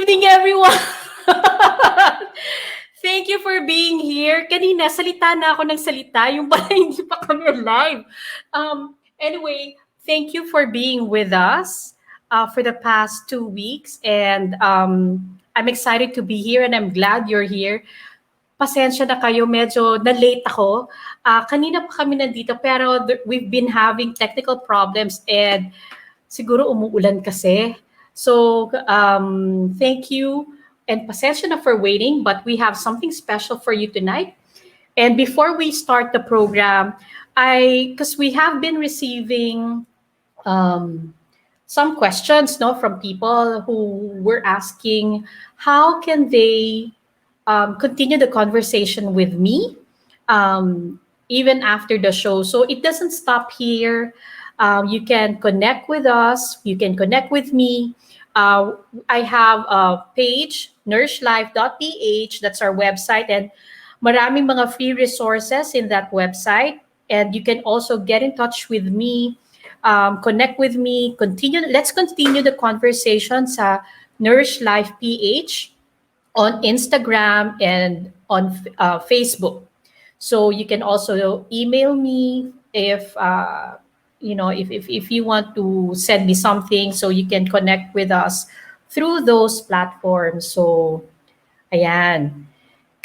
evening, everyone! Thank you for being here. Kanina, salita na ako ng salita. Yung pala, hindi pa kami live. Anyway, thank you for being with us for the past 2 weeks. And I'm excited to be here and I'm glad you're here. Pasensya na kayo, medyo na-late ako. Kanina pa kami nandito pero we've been having technical problems and siguro umuulan kasi. So, thank you and pasensya na for waiting, but we have something special for you tonight. And before we start the program, because we have been receiving some questions, no, from people who were asking how can they continue the conversation with me even after the show. So it doesn't stop here. You can connect with us. You can connect with me. I have a page, nourishlife.ph. That's our website. And maraming mga free resources in that website. And you can also get in touch with me, connect with me, let's continue the conversation sa Nourish Life PH on Instagram and on Facebook. So you can also email me if if you want to send me something, so you can connect with us through those platforms. So ayan.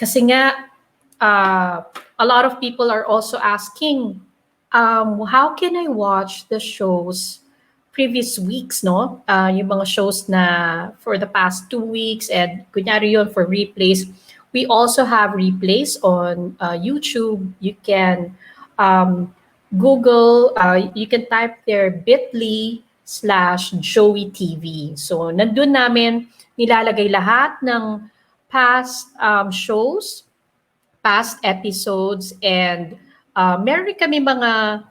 Kasi nga a lot of people are also asking how can I watch the shows previous weeks, no? Yung mga shows na for the past 2 weeks and kunyari yun for replays. We also have replays on YouTube. You can Google, you can type there bit.ly/jhoeyTV. So nandun namin nilalagay lahat ng past shows, past episodes, and meron kami mga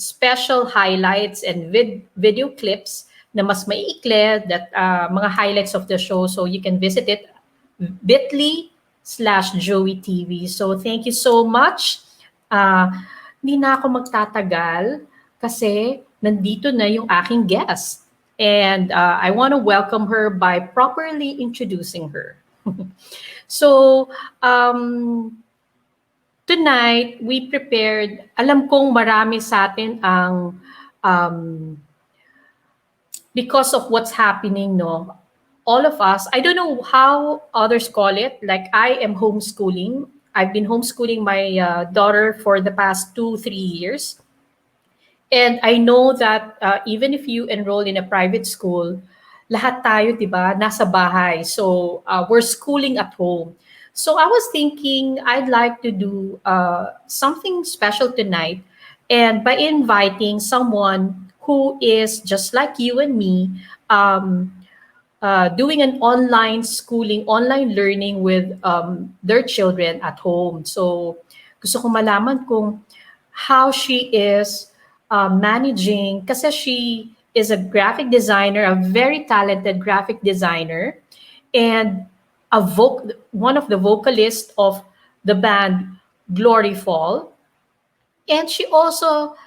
special highlights and video clips na mas maiikli, that mga highlights of the show. So you can visit it, bit.ly/jhoeyTV. So thank you so much. Hindi na ako magtatagal kasi nandito na yung aking guest. And I want to welcome her by properly introducing her. So, tonight, we prepared, alam kong marami sa atin ang, because of what's happening, no? All of us, I don't know how others call it, like I am homeschooling. I've been homeschooling my daughter for the past 2-3 years. And I know that even if you enroll in a private school, lahat tayo, di ba, nasa bahay. So we're schooling at home. So I was thinking I'd like to do something special tonight, and by inviting someone who is just like you and me, doing an online schooling, online learning with their children at home. So gusto ko malaman kung how she is managing, kasi she is a graphic designer, a very talented graphic designer, and one of the vocalists of the band Glory Fall. And she also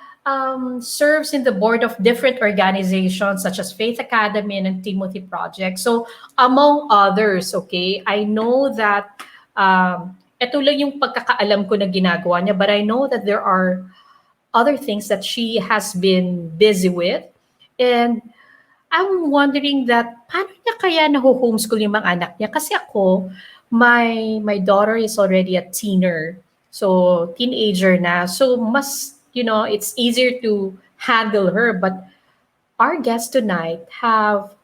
serves in the board of different organizations such as Faith Academy and Timothy Project. So among others, okay, I know that ito lang yung pagkakaalam ko na ginagawa niya, but I know that there are other things that she has been busy with. And I'm wondering that paano niya kaya naho-homeschool yung mga anak niya? Kasi ako, my daughter is already a teenager. So teenager na. So mas, it's easier to handle her. But our guests tonight have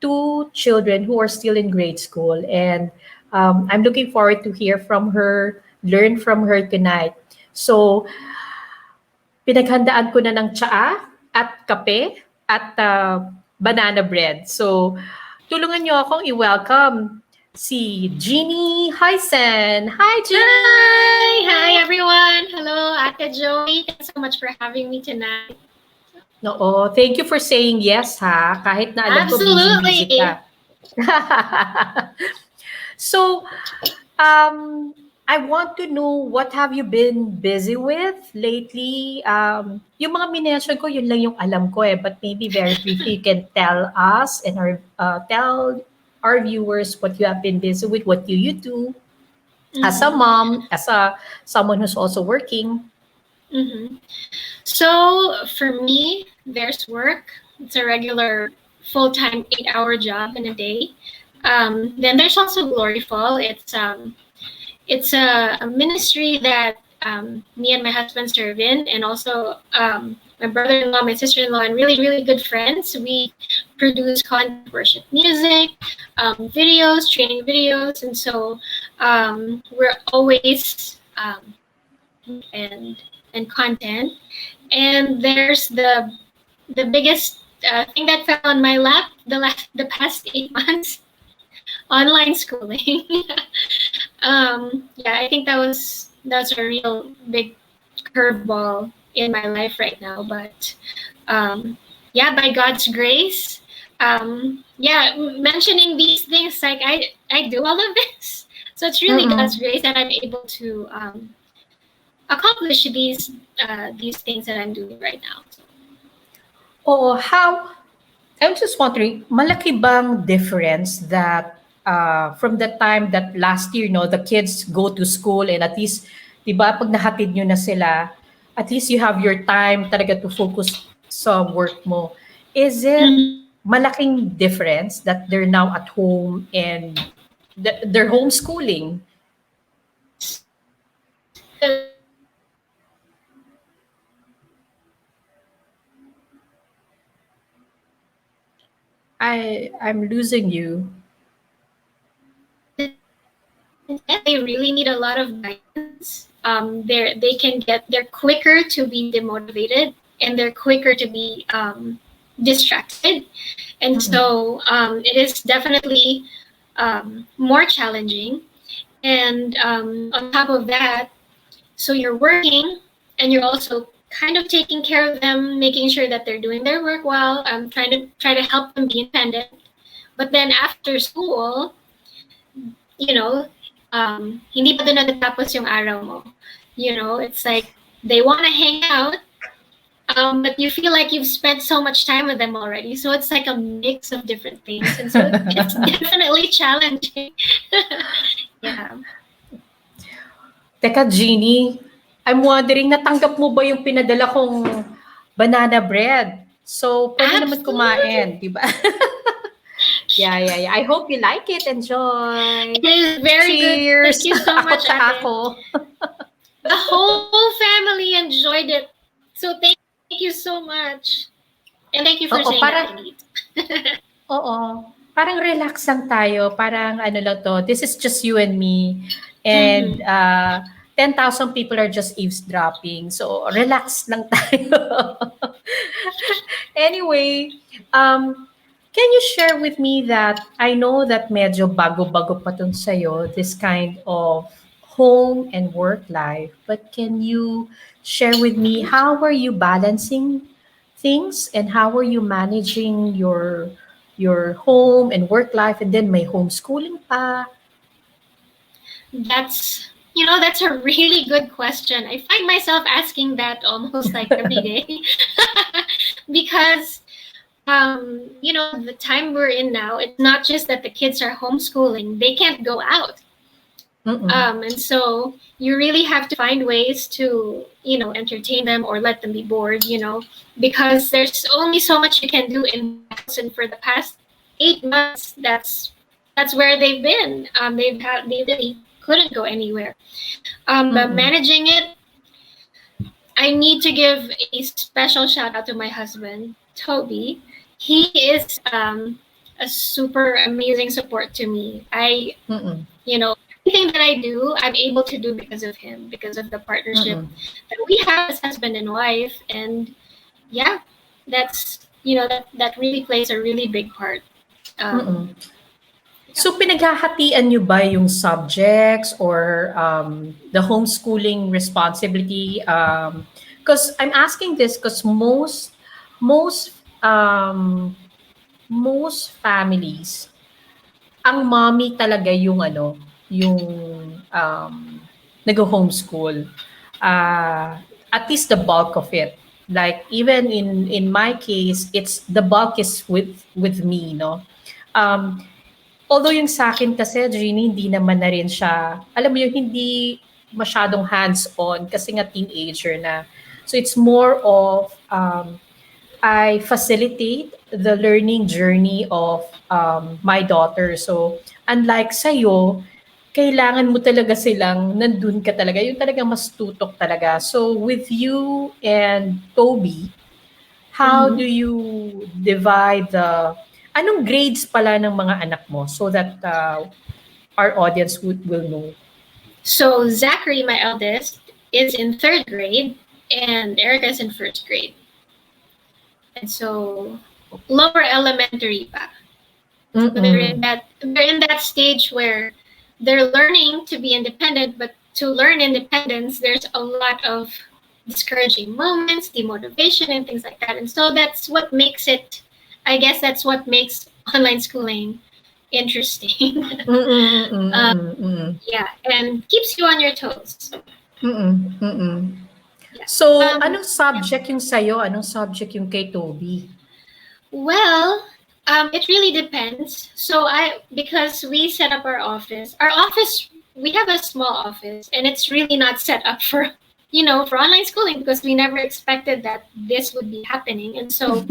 2 children who are still in grade school. And I'm looking forward to hear from her, learn from her tonight. So pinaghandaan ko na ng tsaa at kape at banana bread. So tulungan niyo akong i-welcome si Ginny Huyssen. Hi, Ginny! Hi, everyone! Hello, Ate Joey. Thanks so much for having me tonight. Oo, thank you for saying yes, ha? Kahit na alam ko busy ka. So, I want to know what have you been busy with lately? Yung mga minention ko, yun lang yung alam ko eh. But maybe very briefly, you can tell us and tell our viewers what you have been busy with, what do you do as a Mm-hmm. mom, as a someone who's also working. Mm-hmm. So for me, there's work. It's a regular full-time 8-hour job in a day. Then there's also Glory Fall. It's a ministry that me and my husband serve in, and also my brother-in-law, my sister-in-law, and really, really good friends. We produce content, worship music, videos, training videos, and so we're always and content. And there's the biggest thing that fell on my lap the past 8 months, online schooling. Yeah, I think that's a real big curveball in my life right now. But yeah, by God's grace, yeah, mentioning these things, like I do all of this, so it's really God's Mm-mm. grace that I'm able to accomplish these things that I'm doing right now. So, Oh, how I'm just wondering, malaki bang difference that from the time that last year, no, the kids go to school and at least, di ba, pag nahatid nyo na sila, at least you have your time talaga to focus sa work mo. Is it mhm. malaking difference that they're now at home and they're homeschooling? Yes, because I'm losing you. yes, they really need a lot of guidance. They're quicker to be demotivated, and they're quicker to be distracted, and Mm-mm. so it is definitely more challenging. And on top of that, so you're working, and you're also kind of taking care of them, making sure that they're doing their work well. Try to help them be independent. But then after school, you know, hindi pa doon natatapos yung araw mo. It's like they want to hang out, but you feel like you've spent so much time with them already. So it's like a mix of different things, and so it's definitely challenging. Yeah. Teka, Jeannie, I'm wondering, natanggap mo ba yung pinadala kong banana bread? So, pwede naman Absolutely. kumain, di ba? Yeah, yeah, yeah. I hope you like it. Enjoy. It is very good. Thank Cheers! you so Ako much, tsaka Ate. ako. The whole family enjoyed it. So thank you so much. And thank you for Oo, saying that I parang, need. oo. Parang relax lang tayo. Parang ano lang to, this is just you and me. And Mm-hmm. 10,000 people are just eavesdropping. So, relax lang tayo. Anyway, can you share with me that I know that medyo bago-bago pa tun sa'yo, this kind of home and work life, but can you share with me how are you balancing things and how are you managing your home and work life and then may homeschooling pa? That's a really good question. I find myself asking that almost like every day. Because the time we're in now, it's not just that the kids are homeschooling, they can't go out. Mm-mm. And so you really have to find ways to, entertain them or let them be bored, because there's only so much you can do in the house. And for the past 8 months, that's where they've been. They really couldn't go anywhere. But Mm-mm. managing it, I need to give a special shout out to my husband, Toby. He is a super amazing support to me. Mm-mm. Everything that I do, I'm able to do because of him, because of the partnership Mm-mm. that we have as husband and wife. And yeah, that really plays a really big part. Um, Mm-mm. So pinaghahatian niyo ba yung subjects or the homeschooling responsibility? Because I'm asking this because most most families, ang mommy talaga yung ano, yung um, nag-homeschool. At least the bulk of it. Like even in my case, it's the bulk is with me, no. Um, Although yung sa akin kasi, Jeannie, hindi naman na rin siya, alam mo yung hindi masyadong hands-on kasi nga teenager na. So it's more of I facilitate the learning journey of my daughter. So unlike sa'yo, kailangan mo talaga silang nandun ka talaga. Yung talaga mas tutok talaga. So with you and Toby, how do Mhm. you divide the anong grades pala ng mga anak mo so that our audience will know? So Zachary, my eldest, is in third grade, and Erica is in first grade. And so lower elementary pa. So Mm-mm. they're in that stage where they're learning to be independent, but to learn independence, there's a lot of discouraging moments, demotivation, and things like that. And so that's what makes it. I guess that's what makes online schooling interesting. Mm-mm, mm-mm, uh, mm-mm, yeah, and keeps you on your toes. mm-mm, mm-mm. Yeah. So, anong subject yung sa'yo? Anong subject yung kay Toby? Well, it really depends. So because we set up our office, we have a small office, and it's really not set up for, for online schooling because we never expected that this would be happening. And so,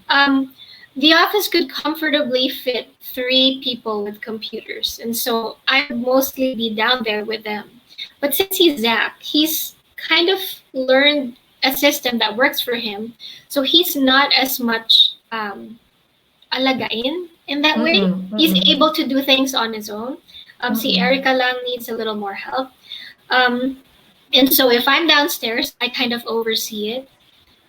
um, the office could comfortably fit 3 people with computers, and so I would mostly be down there with them. But since he's Zach, he's kind of learned a system that works for him, so he's not as much alagain in that way. Mm-mm, He's mm-mm, able to do things on his own. Si mm-mm, Erica lang needs a little more help. Um, and so if I'm downstairs, I kind of oversee it.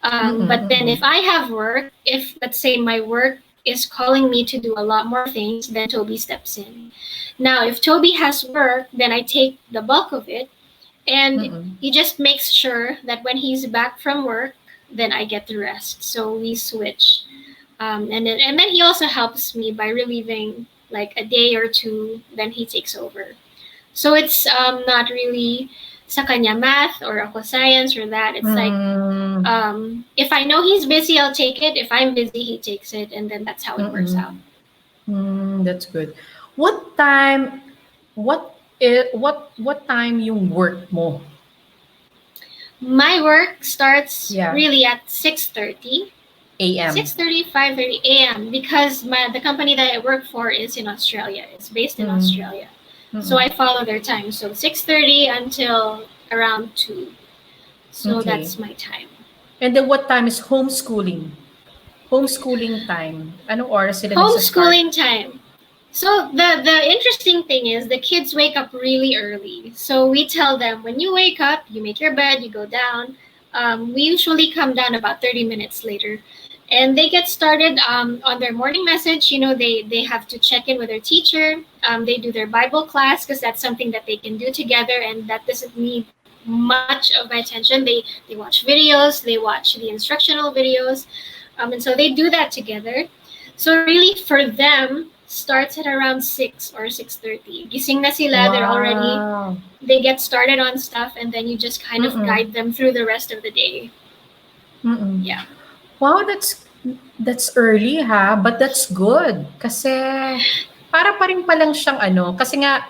mm-mm, But then mm-mm, if I have work, if let's say my work is calling me to do a lot more things, then Toby steps in. Now, if Toby has work, then I take the bulk of it, and mm-mm. he just makes sure that when he's back from work, then I get the rest. So we switch. And then he also helps me by relieving like a day or two. Then he takes over. So it's not really sa kanya math or ako science or that. It's like Mm, if I know he's busy, I'll take it. If I'm busy, he takes it, and then that's how it works mm-mm. out. That's good. What time what time yung work mo? My work starts Yeah, really at 6:30. AM. 6:30, 5:30 a.m. because the company that I work for is in Australia. It's based in Mm, Australia. So mm-mm. I follow their time. So 6:30 until around 2. So Okay. that's my time. And then what time is homeschooling? Homeschooling time. Anong oras sila nagsa-start? Homeschooling time. So the interesting thing is the kids wake up really early. So we tell them when you wake up, you make your bed, you go down. We usually come down about 30 minutes later. And they get started on their morning message. They have to check in with their teacher. They do their Bible class because that's something that they can do together, and that doesn't need much of my attention. They watch videos, they watch the instructional videos, and so they do that together. So really, for them, starts at around 6 or 6:30. Gising na sila. They're already. Wow. They get started on stuff, and then you just kind of Mm-mm. guide them through the rest of the day. Mm-mm. Yeah. Wow, that's early ha, but that's good. Kasi para pa rin palang siyang ano, kasi nga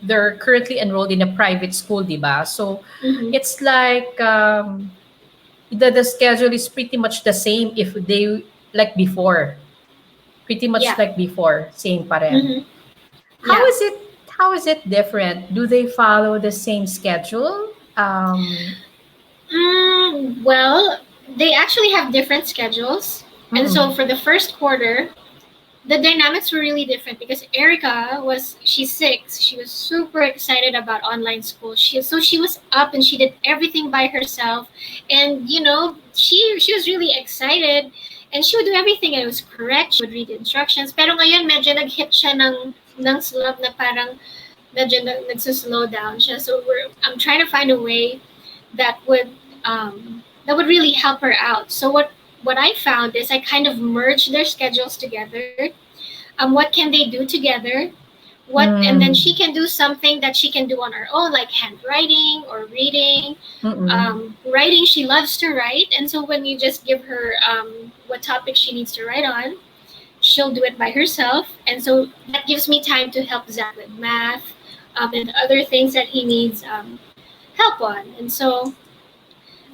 they're currently enrolled in a private school, 'di ba? So Mm-hmm. it's like the schedule is pretty much the same if they like before. Pretty much Yeah. like before, same pa rin. Mm-hmm. How Yeah. is it how is it different? Do they follow the same schedule? Well, they actually have different schedules. And so Mm-mm. for the first quarter, the dynamics were really different because she's 6. She was super excited about online school. She was up and she did everything by herself. And she was really excited, and she would do everything and it was correct. She would read the instructions. Pero ngayon medyo nag-hit siya ng slump na parang medyo nagsuslow down siya. So I'm trying to find a way that would really help her out. So what I found is I kind of merged their schedules together. What can they do together? And then she Mm. can do something that she can do on her own, like handwriting or reading. Mm-mm. Writing, she loves to write, and so when you just give her what topic she needs to write on, she'll do it by herself, and so that gives me time to help Zach with math, and other things that he needs help on. And so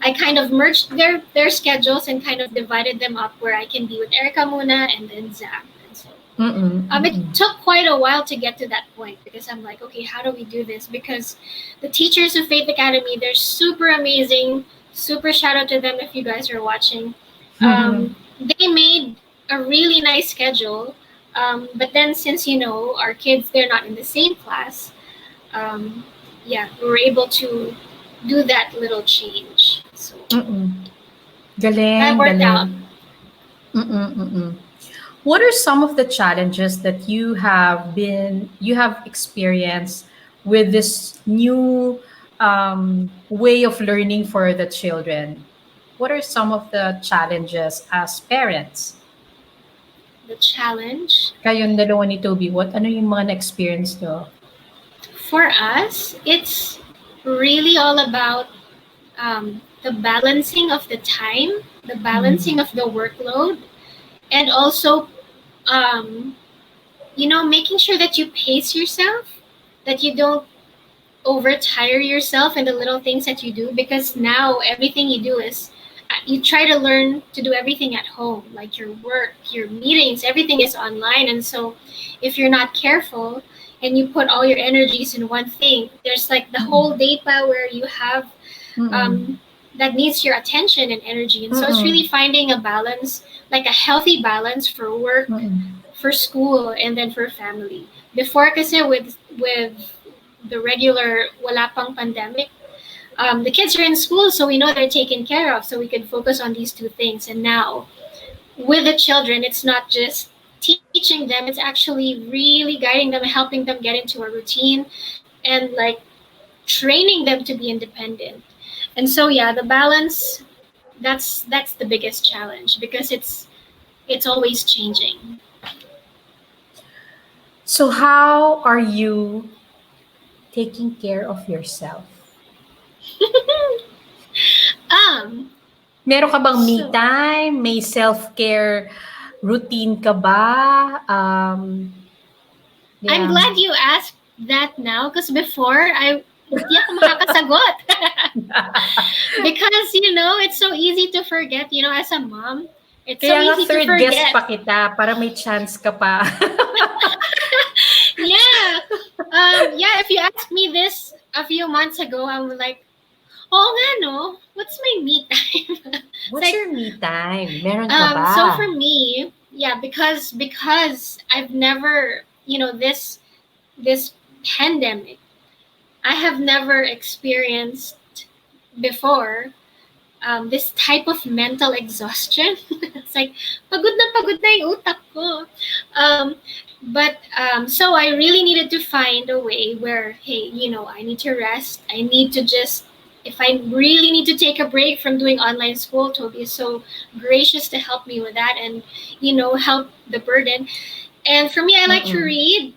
I kind of merged their schedules and kind of divided them up where I can be with Erica muna and then Zach. And so it took quite a while to get to that point because I'm like, okay, how do we do this? Because the teachers of Faith Academy, they're super amazing. Super shout out to them if you guys are watching. They made a really nice schedule. But then since, our kids, they're not in the same class, we were able to do that little change. So Galing, that worked out. What are some of the challenges that you have experienced with this new way of learning for the children? What are some of the challenges as parents? The challenge? Kayong dalawa ni Toby, ano yung mga na-experience nyo? For us, it's really all about the balancing of the time, the balancing of the workload, and also, making sure that you pace yourself, that you don't overtire yourself in the little things that you do, because now everything you do is you try to learn to do everything at home, like your work, your meetings, everything is online. And so if you're not careful and you put all your energies in one thing, there's like the whole day where you have that needs your attention and energy. And so it's really finding a balance, like a healthy balance for work, for school, and then for family. Before, kasi with the regular wala pang pandemic, the kids are in school, so we know they're taken care of, so we can focus on these two things. And now, with the children, it's not just teaching them, it's actually really guiding them, helping them get into a routine, and like training them to be independent. And so, the balance, that's the biggest challenge because it's always changing. So how are you taking care of yourself? Meron ka bang me time? May self-care routine ka ba? I'm glad you asked that now because before hindi ako makakasagot. Because, it's so easy to forget, as a mom. It's Kaya so easy third to forget. guest pa kita para may chance ka pa. If you asked me this a few months ago, I was like, oh nga no, what's my me time? What's your me time? Meron ka ba? So for me, because I've never, this pandemic, I have never experienced before this type of mental exhaustion. It's like, pagod na yung utak ko. So I really needed to find a way where, hey, I need to rest. I need to just, if I really need to take a break from doing online school, Toby is so gracious to help me with that and, help the burden. And for me, I like to read.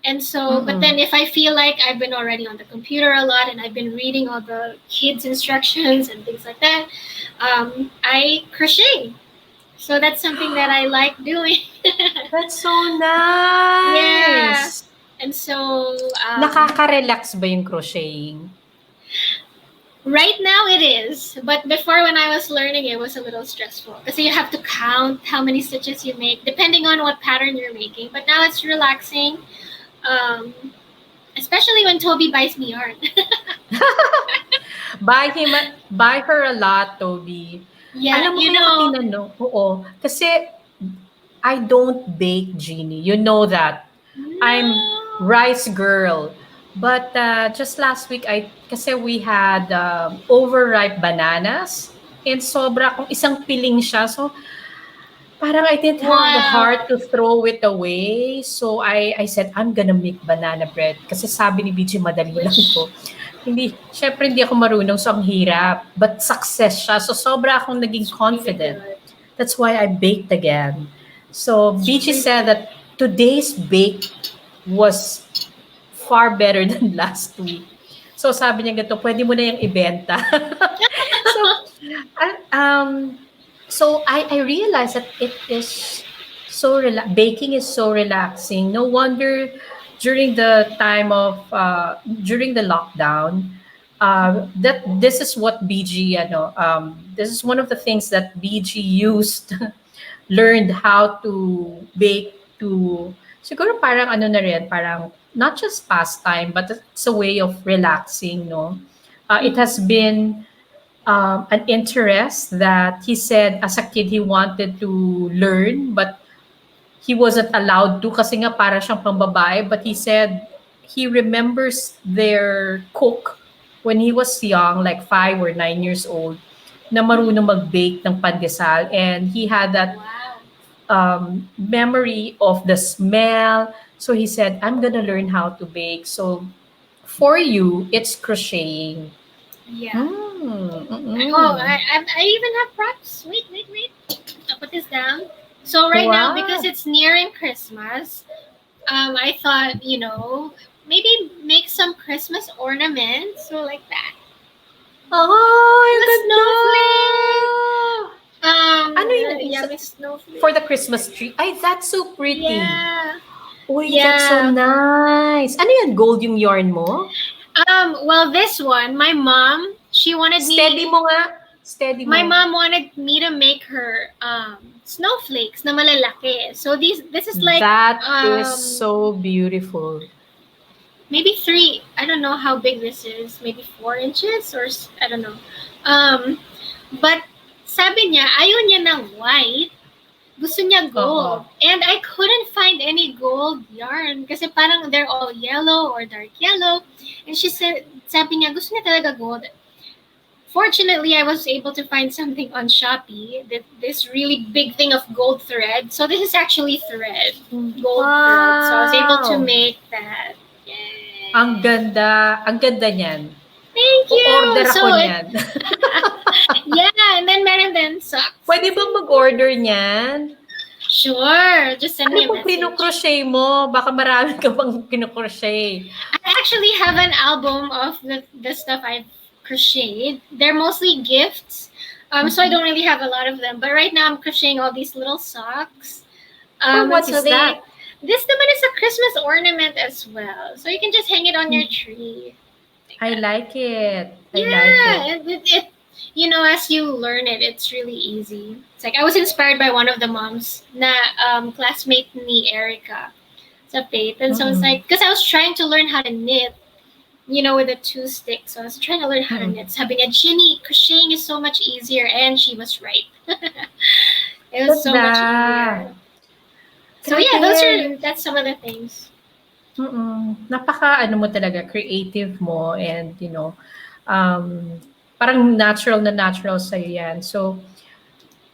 And so, but then if I feel like I've been already on the computer a lot and I've been reading all the kids' instructions and things like that, I crochet. So that's something that I like doing. That's so nice. Yeah. And so... nakaka-relax ba yung crocheting? Right now it is. But before when I was learning, it was a little stressful. Because you have to count how many stitches you make, depending on what pattern you're making. But now it's relaxing. Especially when Toby buys me yarn. Buy her a lot, Toby. Yeah, alam mo kaya tinanong? Oo. Kasi I don't bake, Ginny. You know that. No. I'm rice girl. But just last week, kasi we had overripe bananas. And sobra, kung isang piling siya. So, parang I didn't have the heart to throw it away. So, I said, I'm gonna make banana bread. Kasi sabi ni BG, madali lang to. Syempre hindi ako marunong, so ang hirap. But success siya. So, sobra akong naging confident. That's why I baked again. So, BG said that today's bake was far better than last week. So, sabi niya ganito, pwede mo na yung ibenta. So I realized that it is Baking is so relaxing. No wonder during the time of during the lockdown, that this is what BG this is one of the things that BG used learned how to bake to siguro parang ano na rin, parang not just pastime but it's a way of relaxing, no. It has Mm-hmm. been an interest that he said as a kid he wanted to learn but he wasn't allowed to kasi nga para siyang pambabae, but he said he remembers their cook when he was young, like 5 or 9 years old, na marunong Mm-hmm. mag-bake ng pandesal, and he had that Wow. memory of the smell. So he said, I'm gonna learn how to bake. So for you, it's crocheting. Yeah. Mm, Oh, mm-mm. I even have props. Wait, wait, wait. I'll put this down. So right now, because Wow. it's nearing Christmas, I thought, maybe make some Christmas ornaments. So like that. Oh, The ang snowflake. ganda! Ano yung Yeah, isa my for snowflake. the Christmas tree? Ay, that's so pretty. Yeah. Uy, that's so Yeah. nice. Ano yan? Gold yung yarn mo? Well, this one, Steady mo nga. Steady my mo. mom wanted me to make her snowflakes na malalaki. So this is like That is um so beautiful. maybe three. I don't know how big this is. Maybe 4 inches or I don't know. Um, but sabi niya ayaw niya ng white. Gusto niya Oo. gold. And I couldn't find any gold yarn kasi parang they're all yellow or dark yellow. And sabi niya gusto niya talaga gold. Fortunately, I was able to find something on Shopee, this really big thing of gold thread. So this is actually thread, gold thread. So I was able to Wow! make that. Ang Yay! ganda. Ang ganda niyan. Thank you. O-order ako So niyan. yeah, and then meron din socks. Pwede bang mag-order niyan? Sure, just send Ano me a pong message. kinocrochet mo? Baka marami ka pang kinocrochet. I actually have an album of the stuff I've crocheted. They're mostly gifts, so I don't really have a lot of them. But right now I'm crocheting all these little socks. Or And what so is that? this naman is a Christmas ornament as well. So you can just hang it on your tree. I like it. I like it. Yeah, it as you learn it, it's really easy. It's like I was inspired by one of the moms, na classmate ni Erica, sa Faith, and so it's Mm-mm. like because I was trying to learn how to knit, with the two sticks. So I was trying to learn how to knit. Sabi niya, Ginny, crocheting is so much easier, and she was right. It was so much easier. So yeah, that's some of the things. Napaka ano mo talaga, creative mo, and parang natural sa'yo yan. So,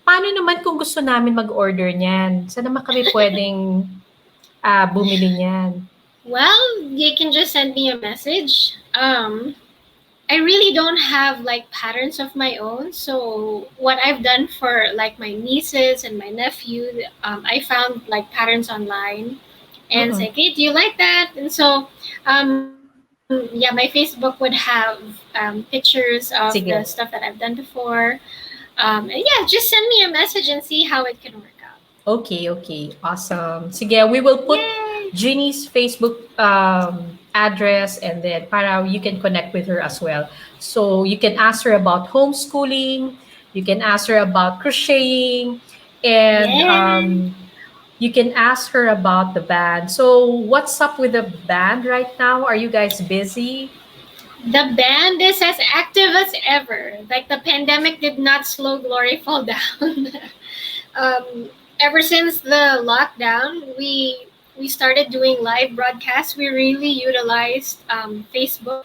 paano naman kung gusto namin mag-order niyan? Saan naman kami pwedeng bumili niyan? Well, you can just send me a message. I really don't have like patterns of my own. So what I've done for like my nieces and my nephew, I found like patterns online and say, hey, do you like that? And so, yeah, my Facebook would have pictures of the Sige. stuff that I've done before. And yeah, just send me a message and see how it can work out. Okay. Awesome. Sige, we will put Yay! Ginny's Facebook address, and then para you can connect with her as well. So you can ask her about homeschooling, you can ask her about crocheting, and Yay! you can ask her about the band. So what's up with the band right now? Are you guys busy? The band is as active as ever. Like the pandemic did not slow Glory Fall down. Ever since the lockdown, we started doing live broadcasts. We really utilized Facebook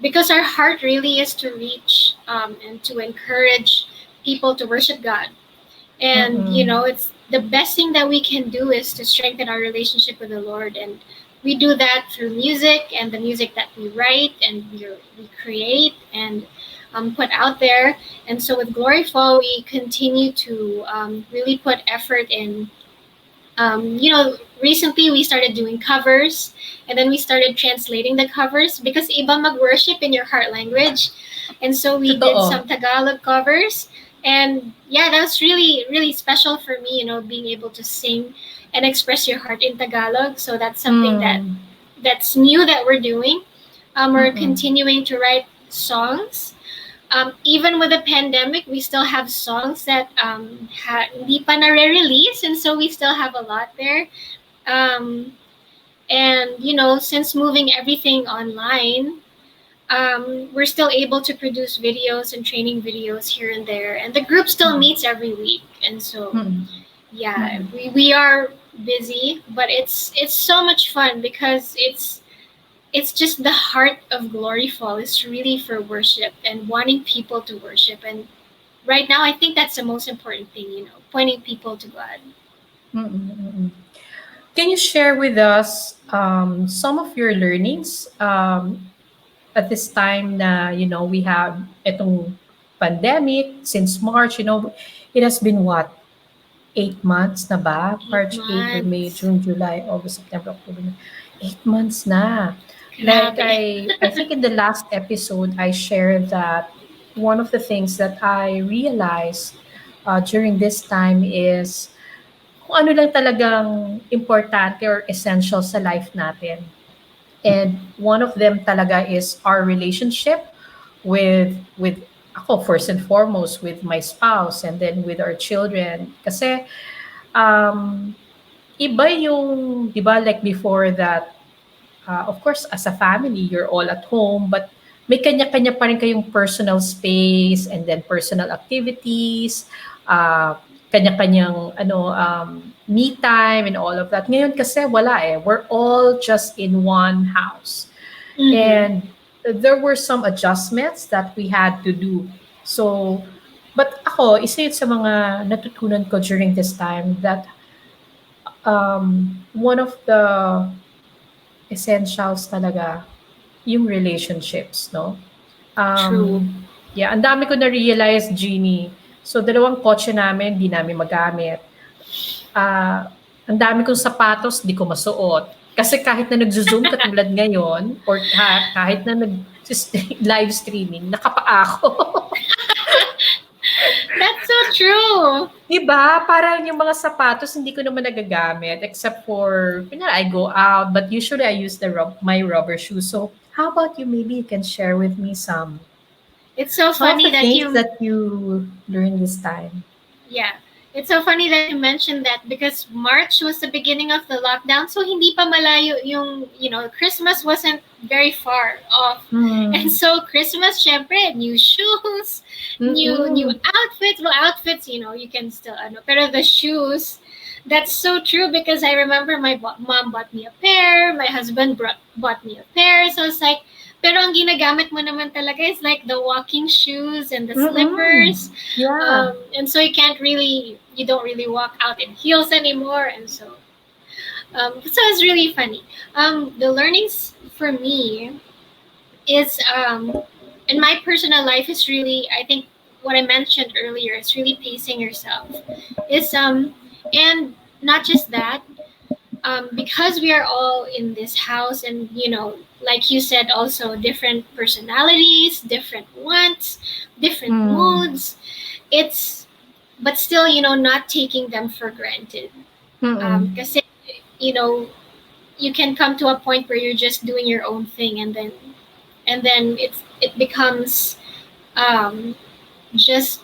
because our heart really is to reach and to encourage people to worship God. And it's the best thing that we can do is to strengthen our relationship with the Lord, and we do that through music and the music that we write and we create and put out there. And so with Glory Fall, we continue to really put effort in. Recently we started doing covers, and then we started translating the covers because iba mag-worship in your heart language. And so we did Totoo. some Tagalog covers, And yeah, that was really, really special for me, being able to sing and express your heart in Tagalog. So that's something Mm. that's new that we're doing. We're Mm. continuing to write songs. Even with the pandemic, we still have songs that hindi pa nare-release, and so we still have a lot there. Um, and since moving everything online, we're still able to produce videos and training videos here and there, and the group still Mm. meets every week. And so, Mm. yeah, Mm. we are busy, but it's so much fun because it's just the heart of Glory Fall is really for worship and wanting people to worship. And right now, I think that's the most important thing, pointing people to God. Mm. Mm. Can you share with us some of your learnings at this time na, we have itong pandemic since March, it has been what, 8 months na ba? Eight March, April, May, months. June, July, August, September, October. 8 months na. Like Grabe. I think in the last episode, I shared that one of the things that I realized during this time is kung ano lang talagang importante or essential sa life natin. And one of them talaga is our relationship with ako first and foremost with my spouse and then with our children. Kasi um, iba yung, di ba, like before that, of course, as a family, you're all at home, but may kanya-kanya pa rin kayong personal space and then personal activities, uh, kanya-kanyang me time and all of that. Ngayon kasi wala eh. We're all just in one house. Mm-hmm. And there were some adjustments that we had to do. So, but ako, isa yun sa mga natutunan ko during this time that one of the essentials talaga yung relationships, no? True. Yeah, ang dami ko na-realize, Jeannie. So, dalawang kotse namin, di namin magamit. Ang dami kong sapatos, di ko masuot. Kasi kahit na nagzo-zoom katulad ngayon, or kahit na live streaming, nakapaa ako. That's so true. Diba? Parang yung mga sapatos, hindi ko naman nagagamit except for, kunyari, I go out, but usually I use my rubber shoes. So, how about you? Maybe you can share with me It's so some of funny the that things you that you learned this time. Yeah. It's so funny that you mentioned that because March was the beginning of the lockdown, so hindi pa malayo yung, Christmas wasn't very far off. And Hmm. so Christmas, syempre, new shoes, new Mm-mm. outfits. Well, outfits, you can still, pero the shoes, that's so true because I remember my mom bought me a pair, my husband bought me a pair, so it's like, pero ang ginagamit mo naman talaga is like the walking shoes and the Mm-mm. slippers. Yeah. And so you don't really walk out in heels anymore. And so it's really funny. The learnings for me is, in my personal life is really, I think what I mentioned earlier is really pacing yourself. Is and not just that, because we are all in this house and like you said, also different personalities, different wants, different Mm. moods. It's but still, not taking them for granted. Mm-mm. Because you know you can come to a point where you're just doing your own thing, and then it becomes, um, just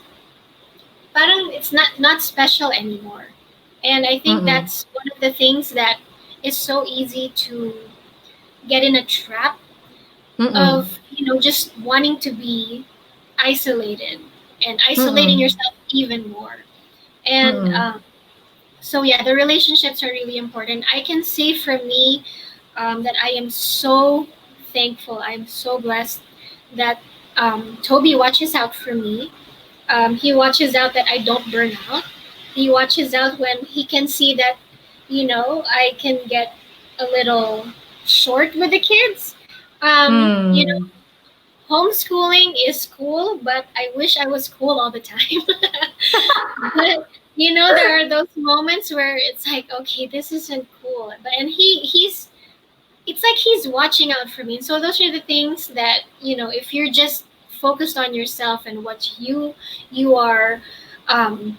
parang it's not special anymore. And I think Mm-mm. that's one of the things that is so easy to get in a trap Mm-mm. of, just wanting to be isolated and isolating Mm-mm. yourself even more. And Mm-mm. so yeah, the relationships are really important. I can say for me, that I am so thankful. I'm so blessed that, Toby watches out for me. He watches out that I don't burn out. He watches out when he can see that, I can get a little short with the kids. Mm. Homeschooling is cool, but I wish I was cool all the time. But there are those moments where it's like, okay, this isn't cool. But and he's it's like he's watching out for me. And so those are the things that, if you're just focused on yourself and what you are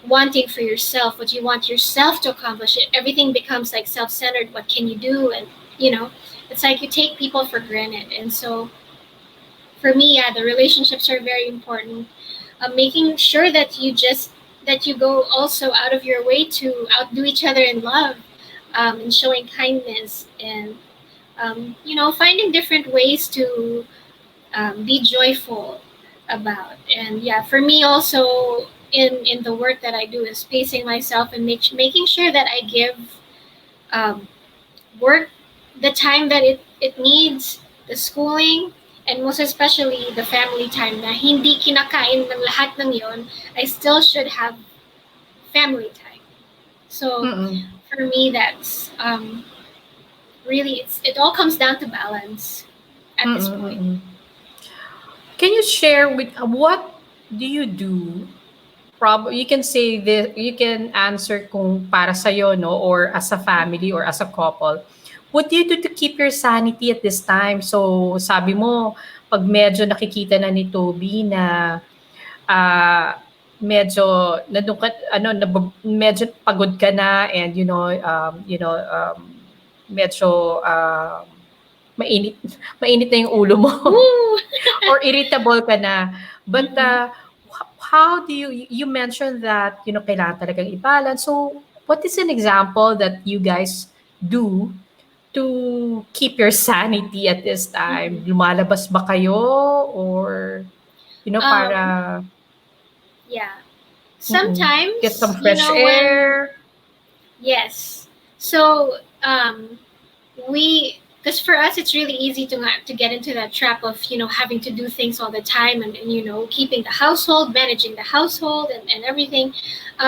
wanting for yourself, what you want yourself to accomplish, everything becomes like self-centered. What can you do? And it's like you take people for granted. And so for me, yeah, the relationships are very important. Making sure that you go also out of your way to outdo each other in love, and showing kindness, and finding different ways to be joyful about. And yeah, for me also, in the work that I do, is pacing myself and making sure that I give um, work the time that it needs, the schooling, and most especially the family time, na hindi kinakain ng lahat ng yon, I still should have family time. So Mm-mm. for me, that's really, it all comes down to balance at this Mm-mm. point. Mm-mm. Can you share with what do you do? You can say this, you can answer kung para sa'yo, no, or as a family or as a couple. What do you do to keep your sanity at this time? So, sabi mo, pag medyo nakikita na ni Toby na medyo nandun ka, medyo pagod ka na, and medyo mainit mainit na yung ulo mo. Woo! Or irritable ka na. But Mhm. how do you mentioned that, kailangan talagang i-balance. So, what is an example that you guys do to keep your sanity at this time? Mhm. Lumalabas ba kayo, or, Um, para yeah. get some Sometimes, fresh when air? yes. So, because for us, it's really easy to get into that trap of having to do things all the time, and keeping the household, managing the household, and everything.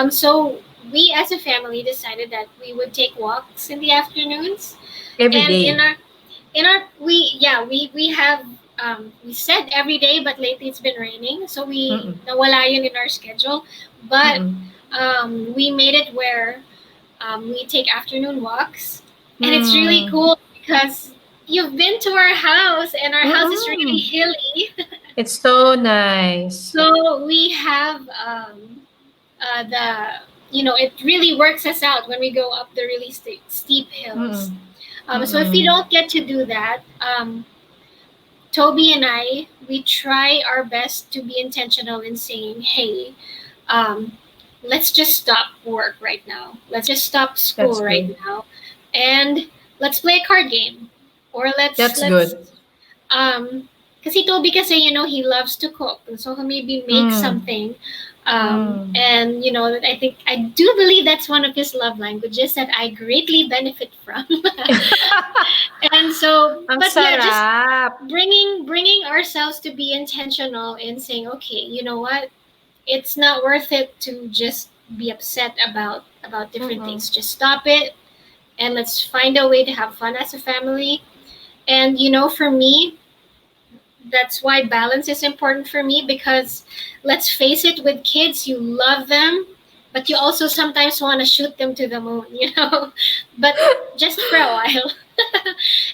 So we as a family decided that we would take walks in the afternoons, Every and day? in our we have, we said every day, but lately it's been raining, so we Mm-mm. nawala yun in our schedule. But Mm-mm. we made it where we take afternoon walks, and it's really Mm. cool because you've been to our house, and our house is really Mm-mm. hilly. It's so nice. So we have the it really works us out when we go up the really steep hills. Mm-mm. So if you Mm-mm. don't get to do that, Toby and we try our best to be intentional in saying, hey, um, let's just stop work right now. Let's just stop That's school right good. now, and let's play a card game, or That's let's good. kasi Toby kasi he loves to cook, and so he'll maybe make Mm. something, Mm. and I think, I do believe that's one of his love languages that I greatly benefit from. And so, Ang but yeah, just sarap. bringing ourselves to be intentional in saying, okay, you know what, it's not worth it to just be upset about different Mm. things. Just stop it, and let's find a way to have fun as a family. And for me, that's why balance is important for me, because let's face it, with kids, you love them, but you also sometimes want to shoot them to the moon, but just for a while.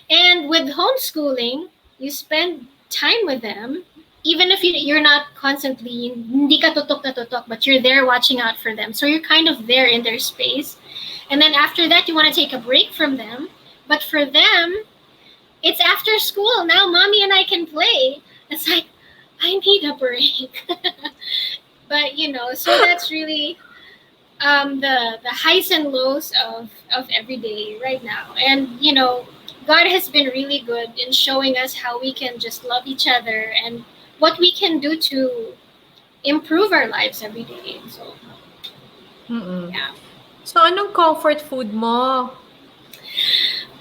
And with homeschooling, you spend time with them, even if you're not constantly, hindi ka tutok na tutok, but you're there watching out for them. So you're kind of there in their space. And then after that, you want to take a break from them. But for them, it's after school. Now mommy and I can play. It's like, I need a break. But so that's really the highs and lows of every day right now. And God has been really good in showing us how we can just love each other, and what we can do to improve our lives every day. So Mm. yeah, So, anong comfort food mo?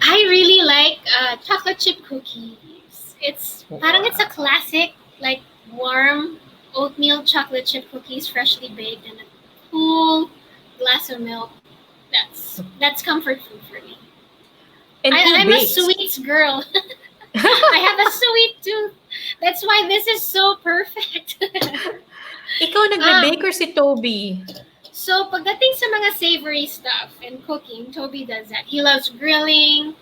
I really like chocolate chip cookies. It's a Wow. classic, like warm oatmeal chocolate chip cookies, freshly baked, and a cool glass of milk. That's comfort food for me. And who I'm a bakes? sweets girl. I have a sweet tooth. That's why this is so perfect. Ikaw nagbe-bake um, or si Toby? so pagdating sa mga savory stuff and cooking, Toby does that. He loves grilling.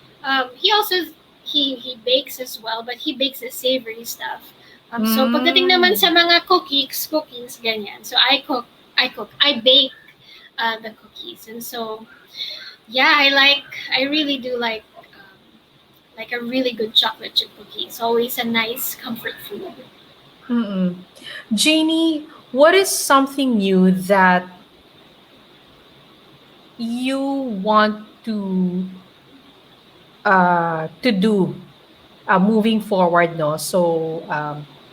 He also he bakes as well, but he bakes the savory stuff. So pagdating naman Mm. sa mga cookings, ganyan. So I bake the cookies. And so, yeah, I really do like a really good chocolate chip cookie. It's always a nice comfort food. Mm-mm. Janie, what is something new that you want to do moving forward, no? So,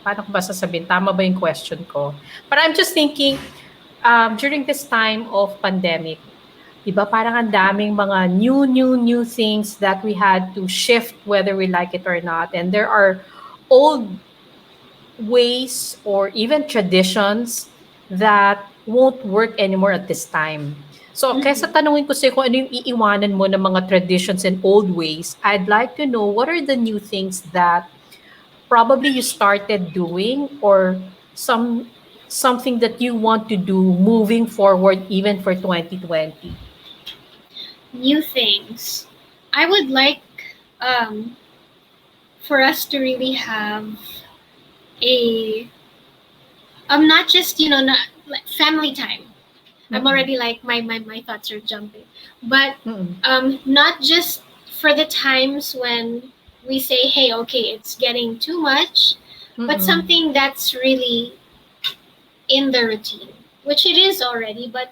paano ko ba sasabihin? Tama ba yung question ko? But I'm just thinking, during this time of pandemic, di ba parang ang daming mga new things that we had to shift whether we like it or not. And there are old ways or even traditions that won't work anymore at this time. So, kesa Mm-hmm. tanungin ko sa'yo kung ano yung iiwanan mo ng mga traditions and old ways, I'd like to know what are the new things that probably you started doing or something that you want to do moving forward even for 2020. New things. I would like um, for us to really have a not just not like family time. I'm Mm-mm. already like my thoughts are jumping, but Mm-mm. not just for the times when we say, hey, okay, it's getting too much, but Mm-mm. something that's really in the routine, which it is already, but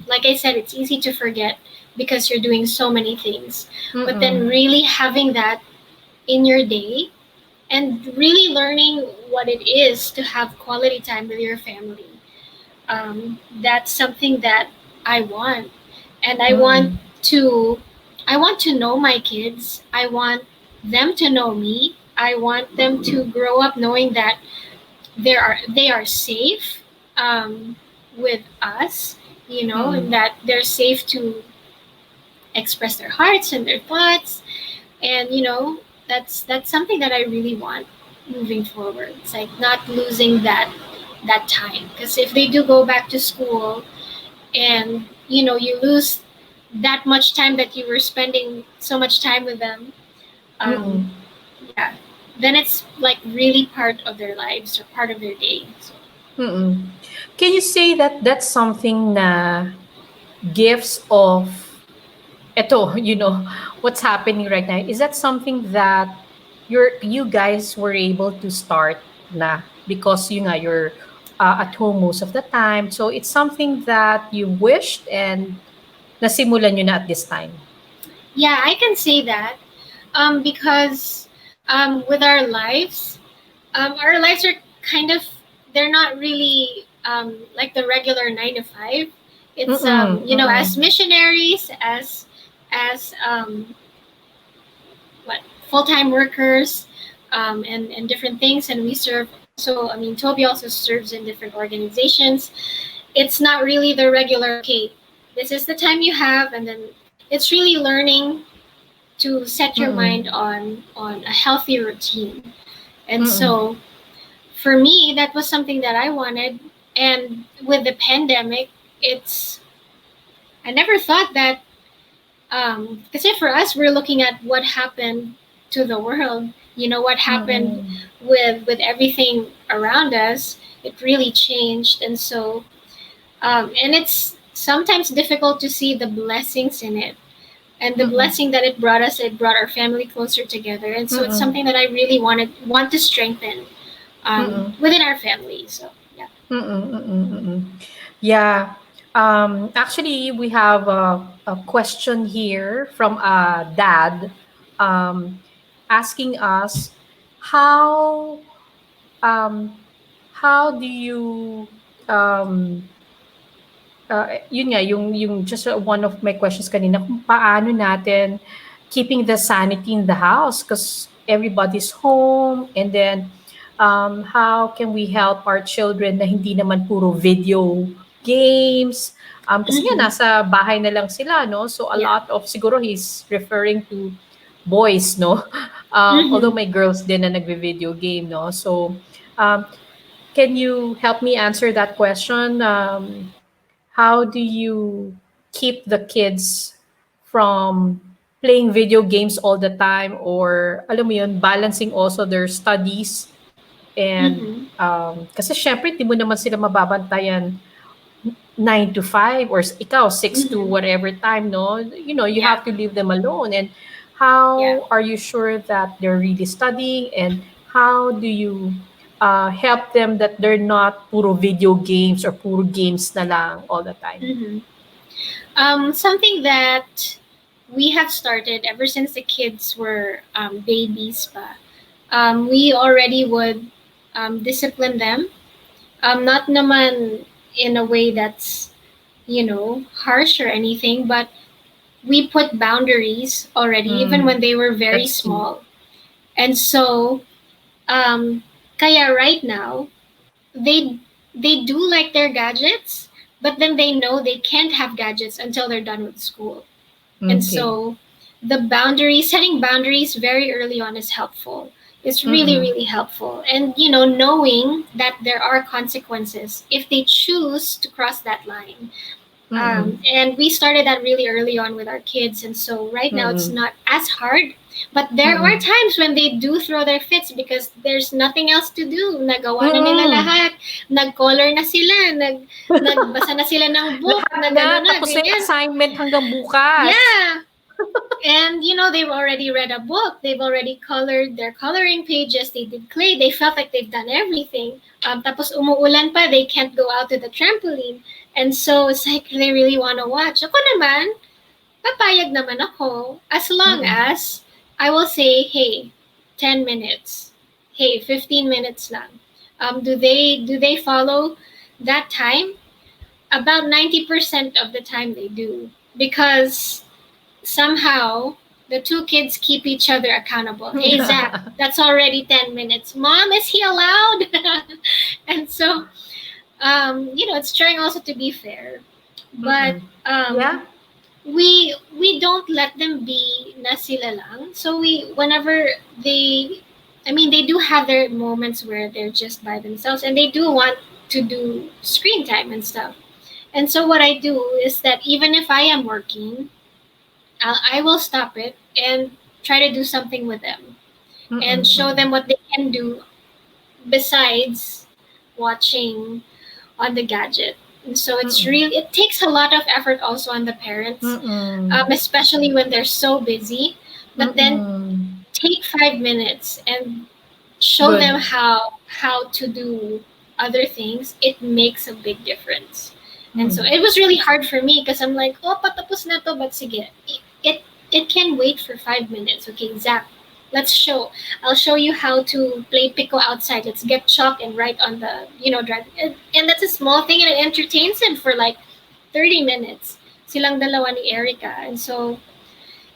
like I said, it's easy to forget because you're doing so many things. But then Mm-mm. really having that in your day and really learning what it is to have quality time with your family. That's something that I want, and Mm-mm. to I want to know my kids. I want them to know me. I want them to grow up knowing that they are safe with us, and Mm-mm. that they're safe to express their hearts and their thoughts. And that's something that I really want moving forward. It's like not losing that time, because if they do go back to school and you lose that much time that you were spending so much time with them, um, Mm-mm. yeah, then it's like really part of their lives or part of their day. So, Mm-mm. Can you say that that's something na gifts of eto, what's happening right now? Is that something that you guys were able to start na because you're at home most of the time. So it's something that you wished and nasimulan nyo na at this time. yeah, I can say that because with our lives are kind of, they're not really like the regular 9 to 5. It's Mm-mm, mm-mm, as missionaries, as what full-time workers, and different things, and we serve also. I mean, Toby also serves in different organizations. It's not really the regular, okay, this is the time you have, and then it's really learning to set your mm-mm, mind on a healthy routine. And mm-mm, so for me, that was something that I wanted. And with the pandemic, it's I never thought that, because for us, we're looking at what happened to the world. What happened mm-mm, with everything around us. It really changed, and so and it's sometimes difficult to see the blessings in it, and the mm-mm, blessing that it brought us. It brought our family closer together, and so it's mm-mm, something that I really want to strengthen mm-mm, within our family. So yeah. mm-mm, mm-mm, mm-mm. Yeah. Actually, we have a question here from a dad um, asking us how um, how do you yun nga yung just one of my questions kanina kung paano natin keeping the sanity in the house because everybody's home and then how can we help our children na hindi naman puro video games kasi nga Mm-hmm. nasa bahay na lang sila no so a Yeah. lot of siguro he's referring to boys no although Mm-hmm. my girls din na nagve-video game no so um, can you help me answer that question how do you keep the kids from playing video games all the time, or alam mo yun, balancing also their studies. And Mm-hmm. kasi syempre hindi mo naman sila mababantayan 9 to 5, or ikaw 6 to Mm-hmm. whatever time, no? You know, you Yeah. have to leave them alone. And Yeah. how are you sure that they're really studying, and how do you help them that they're not puro video games or puro games na lang all the time? Mm-hmm. Something that we have started ever since the kids were babies, pa. We already would discipline them. Not naman in a way that's, harsh or anything, but we put boundaries already, even Mm, when they were very that's key. small. And so, um, kaya right now, they they do like their gadgets, but then they know they can't have gadgets until they're done with school. And Okay. so the boundaries, setting boundaries very early on is helpful. It's really, Mm-mm. really helpful. And, knowing that there are consequences if they choose to cross that line. Mm-mm. And we started that really early on with our kids. And so right now it's Mm-mm. not as hard. But there are Mm-mm. times when they do throw their fits because there's nothing else to do. Nagawa na nila Mm-mm. lahat. Nag-color na sila. Nagbasa na sila ng book. Lahat Nag na, ano na, tapos na yung ganyan. assignment hanggang bukas. Yeah. And they've already read a book, they've already colored their coloring pages, they did clay, they felt like they've done everything. Tapos umuulan pa, they can't go out to the trampoline. And so it's like they really want to watch. Ako naman, papayag naman ako as long Mm-mm. as I will say, hey, 10 minutes. Hey, 15 minutes lang. Do they follow that time? About 90% of the time they do. Because somehow the two kids keep each other accountable. Hey, Zach, that's already 10 minutes. Mom, is he allowed? And so, it's trying also to be fair. But Mm-mm. Yeah. we don't let them be na sila lang. So whenever they do have their moments where they're just by themselves and they do want to do screen time and stuff. And so what I do is that even if I am working, I will stop it and try to do something with them Mm-mm. and show Mm-mm. them what they can do besides watching on the gadget. And so Mm-mm. it takes a lot of effort also on the parents, Mm-mm. especially when they're so busy. But then Mm-mm. take 5 minutes and show them Good. how to do other things. It makes a big difference. And so Mm. it was really hard for me because I'm like, oh, patapos na to, but sige, it it can wait for 5 minutes. Okay, Zach, let's show. I'll show you how to play pico outside. Let's get chalk and write on the drive. And that's a small thing, and it entertains him for like 30 minutes. Silang dalawa ni Erica, and so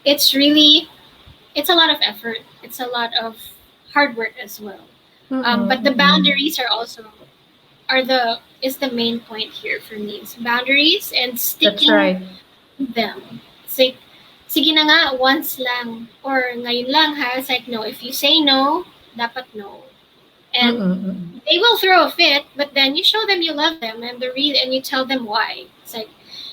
it's really it's a lot of effort. It's a lot of hard work as well. Mm-mm. But the Mm-mm. boundaries are also are the is the main point here for me. It's boundaries and That's sticking right. to them. It's like, sige na nga, once lang. Or ngayon lang ha. It's like, no, if you say no, dapat no. And Mm-mm. Mm-mm. they will throw a fit, but then you show them you love them and you tell them why. It's like,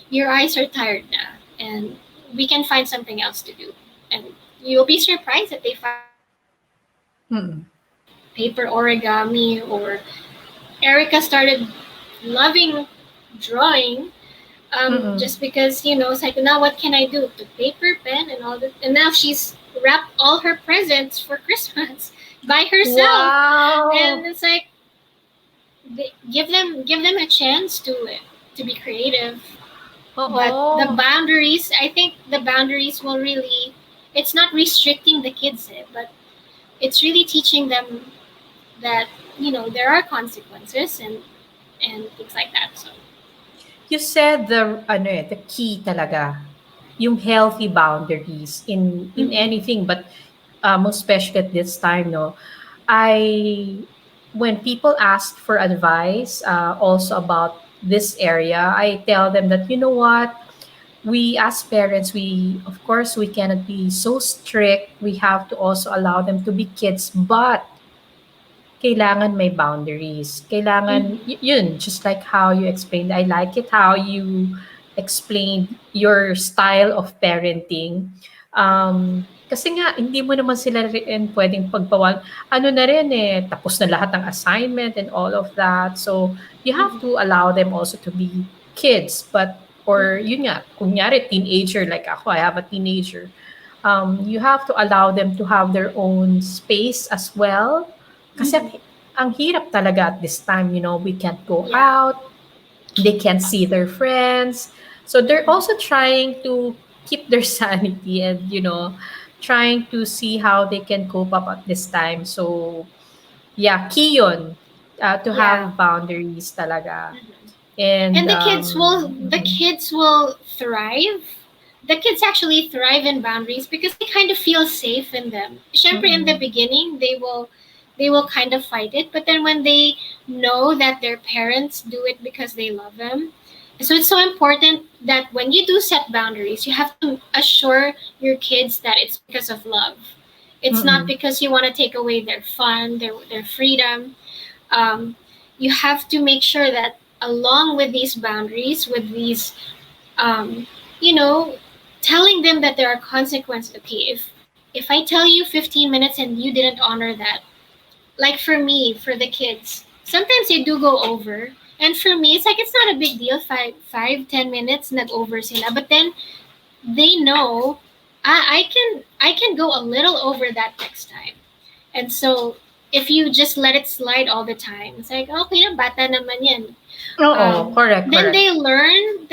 your eyes are tired now, and we can find something else to do. And you'll be surprised that they find something else to do. Mm-mm. Paper origami, or Erica started loving drawing, Mm-mm. just because it's like, now what can I do? The paper, pen, and all that, and now she's wrapped all her presents for Christmas by herself, and Wow. it's like, give them a chance to be creative. But the Oo. boundaries, I think the boundaries will really, it's not restricting the kids, but it's really teaching them that there are consequences and things like that. So. You said the key talaga, yung healthy boundaries in Mm-hmm. anything, but most especially at this time, no. I When people ask for advice, also about this area, I tell them that, you know what, we as parents, we of course we cannot be so strict. We have to also allow them to be kids, but kailangan may boundaries. Kailangan, Mm-hmm. yun, just like how you explained. I like it how you explained your style of parenting. Kasi nga hindi mo naman sila rin puwedeng pagbawa ano na rin, eh, tapos na lahat ng assignment and all of that. So, you have Mhm. to allow them also to be kids, but or Mhm. yun nga, kunyari teenager like ako, I have a teenager. You have to allow them to have their own space as well. Kasi Mhm. ang hirap talaga at this time, we can't go Yeah. out, they can't see their friends. So they're Mhm. also trying to keep their sanity and, trying to see how they can cope up at this time. So, yeah, key yun, to Yeah. have boundaries talaga. Mhm. And, And the mhm, kids will thrive. The kids actually thrive in boundaries because they kind of feel safe in them. Syempre, in the mm-mm, beginning, they will kind of fight it, but then when they know that their parents do it because they love them, so it's so important that when you do set boundaries, you have to assure your kids that it's because of love. It's not mm-mm, because you want to take away their fun, their freedom. um, you have to make sure that along with these boundaries, with these, um, you know, telling them that there are consequences. Okay, if I tell you 15 minutes and you didn't honor that, like for me, for the kids, sometimes they do go over. And for me, it's like it's not a big deal. 5, 5, 10 minutes nag-over sila. But then they know I can go a little over that next time. And so if you just let it slide all the time, it's like, okay na, bata naman yan. oo, correct, Then correct. they learn,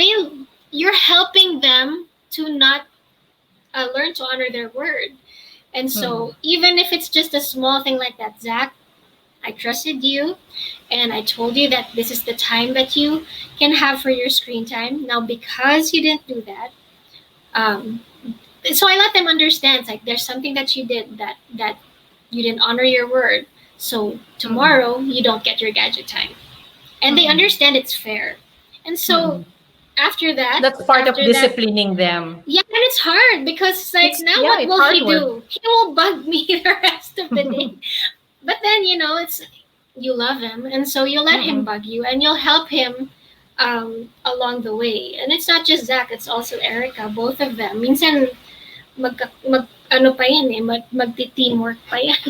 you're helping them to not learn to honor their word. And Mm-mm, so even if it's just a small thing like that, Zach, I trusted you and I told you that this is the time that you can have for your screen time. Now, because you didn't do that, um, so I let them understand, it's like there's something that you did that you didn't honor your word. So mm-mm, tomorrow you don't get your gadget time. And they mm-mm, understand it's fair. And so mm-mm. after that, That's part of after that, disciplining them. yeah, and it's hard because it's like now Yeah, what it's will hard he work. do? He will bug me the rest of the day. But then it's you love him, and so you let him Mm-mm. bug you, and you'll help him along the way. And it's not just Zach; it's also Erica. Both of them. Minsan mag ano pa yan eh, magti-teamwork pa yan.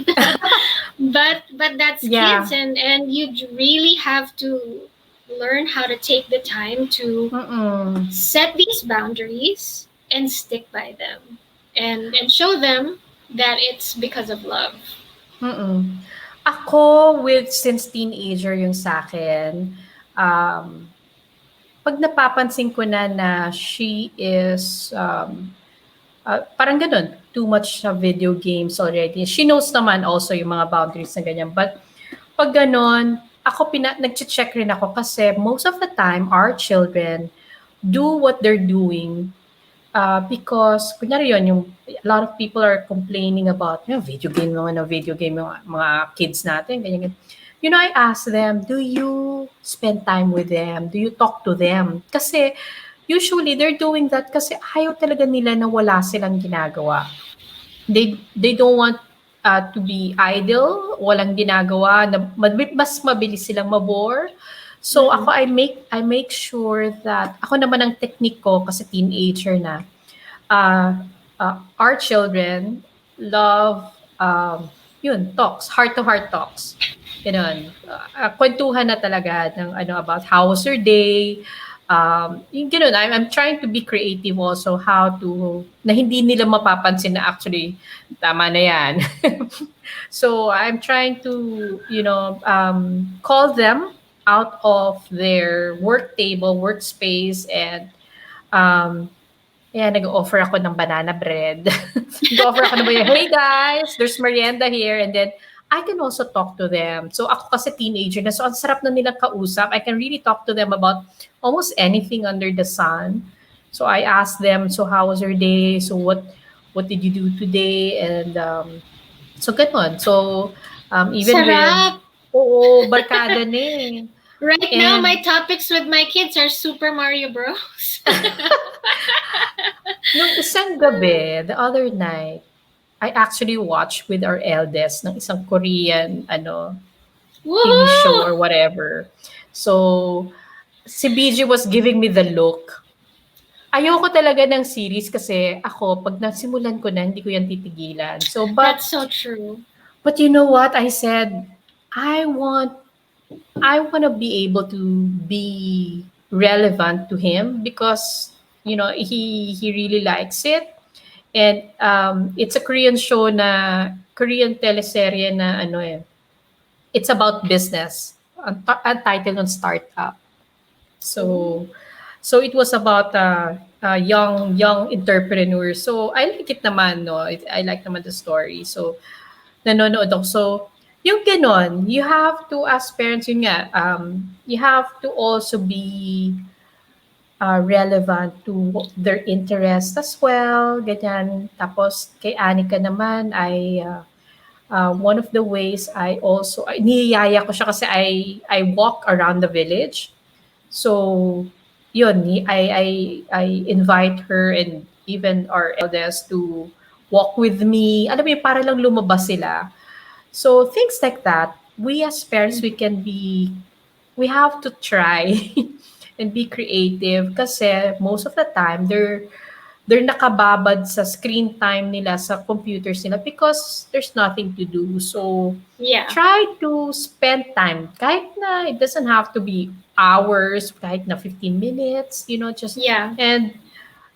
But that's kids, Yeah. and you really have to learn how to take the time to Mm-mm. set these boundaries and stick by them, and show them that it's because of love. Mm. Ako since teenager yung sa'kin, um, 'pag napapansin ko na she is, parang gano'n, too much sa video games already. She knows naman also yung mga boundaries na ganyan. But 'pag gano'n, ako nagche-check rin ako kasi most of the time our children do what they're doing. Because kunyari yun, a lot of people are complaining about, video game naman, video game yung mga kids natin, ganyan, ganyan. I ask them, do you spend time with them? Do you talk to them? Kasi usually they're doing that kasi ayaw talaga nila na wala silang ginagawa. They don't want to be idle, walang ginagawa, na mas mabilis silang mabore. So Mm-hmm. ako I make sure that ako naman ang technique ko kasi teenager na our children love talks, heart-to-heart talks. Ganun. Kwentuhan na talaga ng about how was your day. Yung ganun, I'm trying to be creative also how to, na hindi nila mapapansin na actually, tama na yan. So I'm trying to, call them out of their work table, workspace, and um, nag-o-offer ako ng banana bread. Nag-o-offer ako ng banana, "Hey guys, there's merienda here." And then I can also talk to them. So ako kasi teenager na, so ang sarap na nilang kausap. I can really talk to them about almost anything under the sun. So I ask them, "So how was your day? So what did you do today?" And so gano'n. So even with, Sarap. oo, barkada na eh. Right now, my And topics with my kids are Super Mario Bros. nung isang gabi, the other night, I actually watched with our eldest ng isang Korean TV show Woohoo! or whatever. So si BG was giving me the look. ayoko talaga ng series kasi ako, pag nasimulan ko na, hindi ko yan titigilan. So, That's so true. but you know what? I said, I want I want to be able to be relevant to him because he really likes it, and it's a Korean show na Korean teleserye na it's about business. Ang title ng Startup. Ooh. So it was about a young entrepreneur. So I like it naman, no. I like naman the story. So nanonood ako. So, yung ganon, you have to, as parents, yun nga, you have to also be relevant to their interest as well, ganyan. Tapos, kay Anika naman, one of the ways niyayaya ko siya kasi I walk around the village. So, yun, I invite her and even our eldest to walk with me. Alam mo yun, para lang lumabas sila. So things like that, we as parents, we have to try and be creative kasi most of the time they're nakababad sa screen time nila sa computers nila because there's nothing to do. So Yeah. try to spend time kahit na it doesn't have to be hours, kahit na 15 minutes, just Yeah. and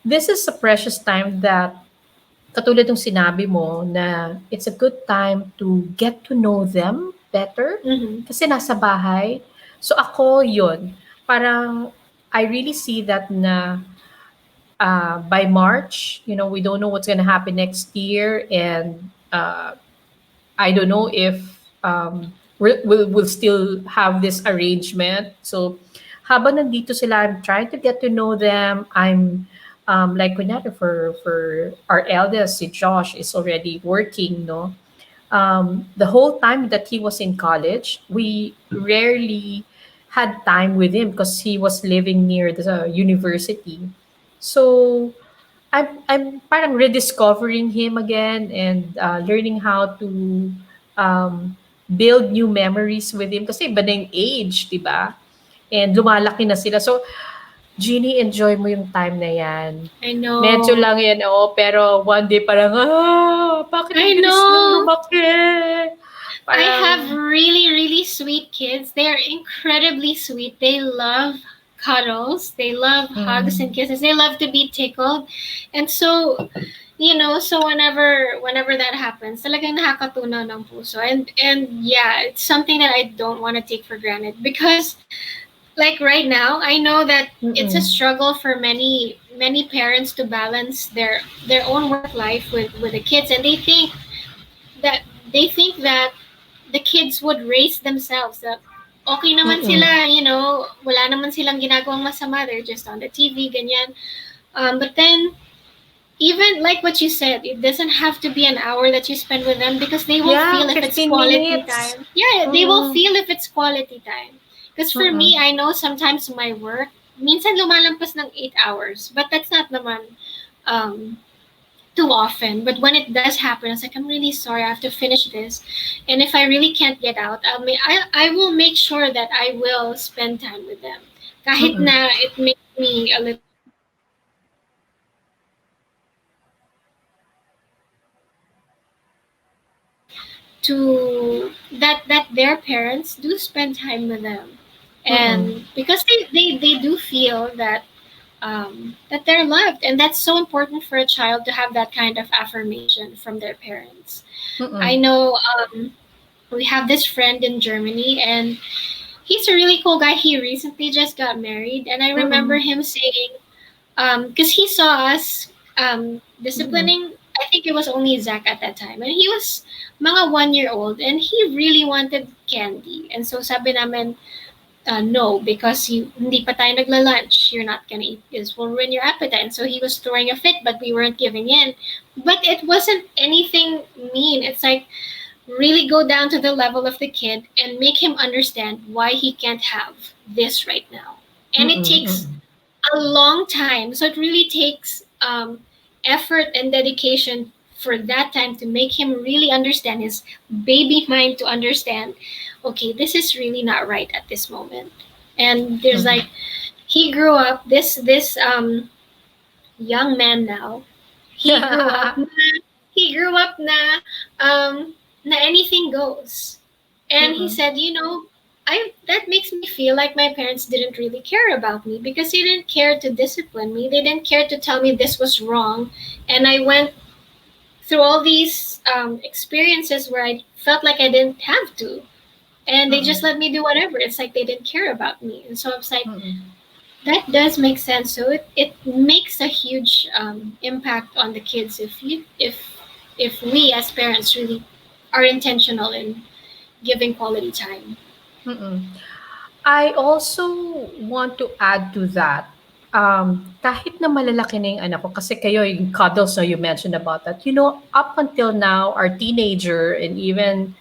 this is a precious time that katulad ng sinabi mo na it's a good time to get to know them better Mm-hmm. kasi nasa bahay. So ako yun, parang I really see that na by March, we don't know what's gonna happen next year, and I don't know if we'll still have this arrangement. So, habang nandito sila, I'm trying to get to know them. I'm like kunyari for our eldest, si Josh is already working, no? The whole time that he was in college, we rarely had time with him because he was living near the university. So I'm parang rediscovering him again and learning how to um, build new memories with him kasi iba na yung age, di ba? And lumalaki na sila. So, Ginny, enjoy mo yung time na yan. I know. Medyo lang yan, pero one day parang, bakit I ang bilis niyang know. lumaki? I have Parang, really, really sweet kids. They are incredibly sweet. They love cuddles. They love hugs and kisses. They love to be tickled. And so, so whenever that happens, talagang nakakatunaw ng puso. And yeah, it's something that I don't want to take for granted because like right now, I know that it's a struggle for many parents to balance their own work life with the kids, and that they think that the kids would raise themselves. That okay naman sila, wala naman silang ginagawang masama. They're just on the TV, ganyan. But then, even like what you said, it doesn't have to be an hour that you spend with them because they will yeah, feel if it's 15 quality minutes. time. Yeah, they will feel if it's quality time. Because for me, Mm-mm. I know sometimes my work, minsan lumalampas ng 8 hours, but that's not naman um, too often. But when it does happen, it's like, I'm really sorry, I have to finish this. And if I really can't get out, I will make sure that I will spend time with them. Kahit Mm-mm. na it makes me a little uncomfortable, I will make sure that I will to that their parents do spend time with them, Mm-mm. and because they do feel that they're loved, and that's so important for a child to have that kind of affirmation from their parents. I Mm-mm. know we have this friend in Germany, and he's a really cool guy. He recently just got married, and I remember Mm-mm. him saying, because he saw us Mm-mm. disciplining. I think it was only Zach at that time, and he was mga 1 year old, and he really wanted candy. And so sabi namin, no, because hindi pa tayo nagla-lunch. You're not gonna eat this. Will ruin your appetite. And so he was throwing a fit, but we weren't giving in. But it wasn't anything mean. It's like really go down to the level of the kid and make him understand why he can't have this right now. And it Mm-mm. takes a long time. So it really takes effort and dedication for that time to make him really understand, his baby mind to understand, okay, this is really not right at this moment. And there's Mm-mm. like he grew up this young man now. He grew up na, he grew up na anything goes. And he Mm-mm. said, I that makes me feel like my parents didn't really care about me because they didn't care to discipline me. They didn't care to tell me this was wrong. And I went through all these experiences where I felt like I didn't have to. And they just Mm-mm. let me do whatever. It's like they didn't care about me. And so I was like, Mm-mm. that does make sense. So it makes a huge impact on the kids if we as parents really are intentional in giving quality time. Mm-mm. I also want to add to that. Kahit na malalaki na yung anak ko, kasi kayo, yung cuddles, no, you mentioned about that. Up until now, our teenager and even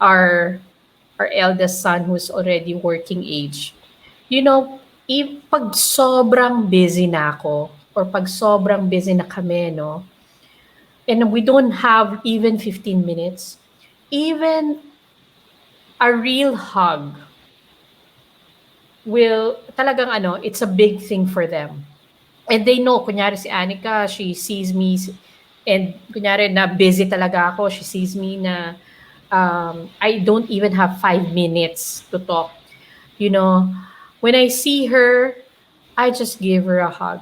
our our eldest son who's already working age, pag sobrang busy na ako or pag sobrang busy na kami, no, and we don't have even 15 minutes, even a real hug will talagang it's a big thing for them. And they know, kunyari si Anika, she sees me, and kunyari na busy talaga ako, she sees me na I don't even have 5 minutes to talk. You know, when I see her, I just give her a hug.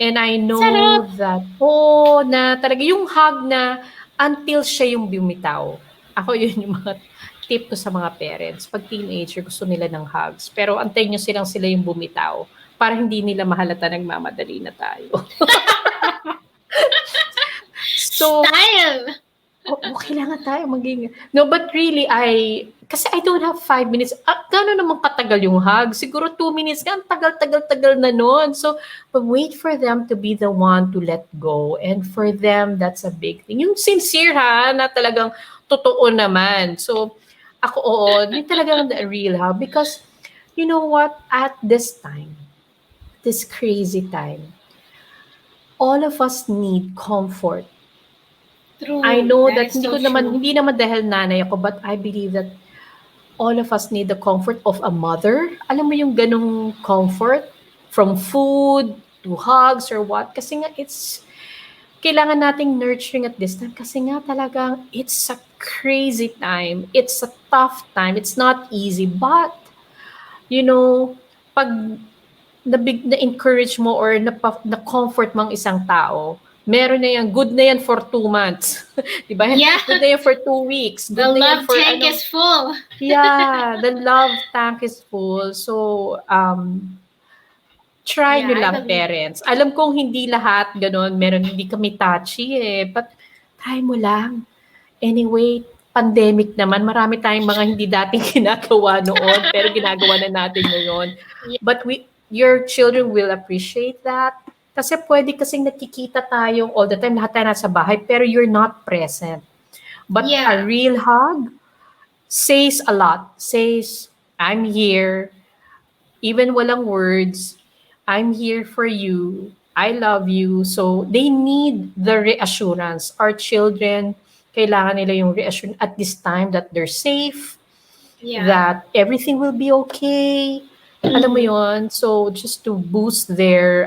And I know Sarap! that, na talaga yung hug na until siya yung bumitaw. Ako yun yung mga tip ko sa mga parents. Pag teenager, gusto nila ng hugs. Pero antayin nyo silang sila yung bumitaw para hindi nila mahalata nagmamadali na tayo. So, Style! oo, kailangan tayo maging no, but really, kasi I don't have 5 minutes. Gano'n naman katagal yung hug? Siguro 2 minutes nga, ang tagal-tagal-tagal na nun. So, but wait for them to be the one to let go. And for them, that's a big thing. Yung sincere ha, na talagang totoo naman. So, ako, oo, yun talagang the real hug. Because, you know what? At this time, this crazy time, all of us need comfort. I True. know That that is so true. hindi naman dahil nanay ako, but I believe that all of us need the comfort of a mother. Alam mo yung ganong comfort from food to hugs or what. Kasi nga kailangan nating nurturing at this time kasi nga talagang it's a crazy time. It's a tough time. It's not easy. But, pag na-encourage mo or na-comfort mo ang isang tao, meron na yan, good na yan for 2 months. Di ba? Yeah, Good na yan for 2 weeks. the Good na yan love for tank is full. yeah, the love tank is full. So, try Yeah, nyo I lang believe that. parents. Alam kong hindi lahat gano'n, hindi kami touchy but try mo lang. Anyway, pandemic naman, marami tayong mga hindi dating ginagawa noon, pero ginagawa na natin ngayon. Yeah. But your children will appreciate that. Kasi pwede kasing nakikita tayo all the time, lahat tayo nasa bahay, pero you're not present. But a Yeah. real hug says a lot. Says, I'm here. Even walang words, I'm here for you. I love you. So they need the reassurance. Our children, kailangan nila yung reassurance at this time that they're safe, Yeah. that everything will be okay. Alam mo Mm-hmm. yon. So just to boost their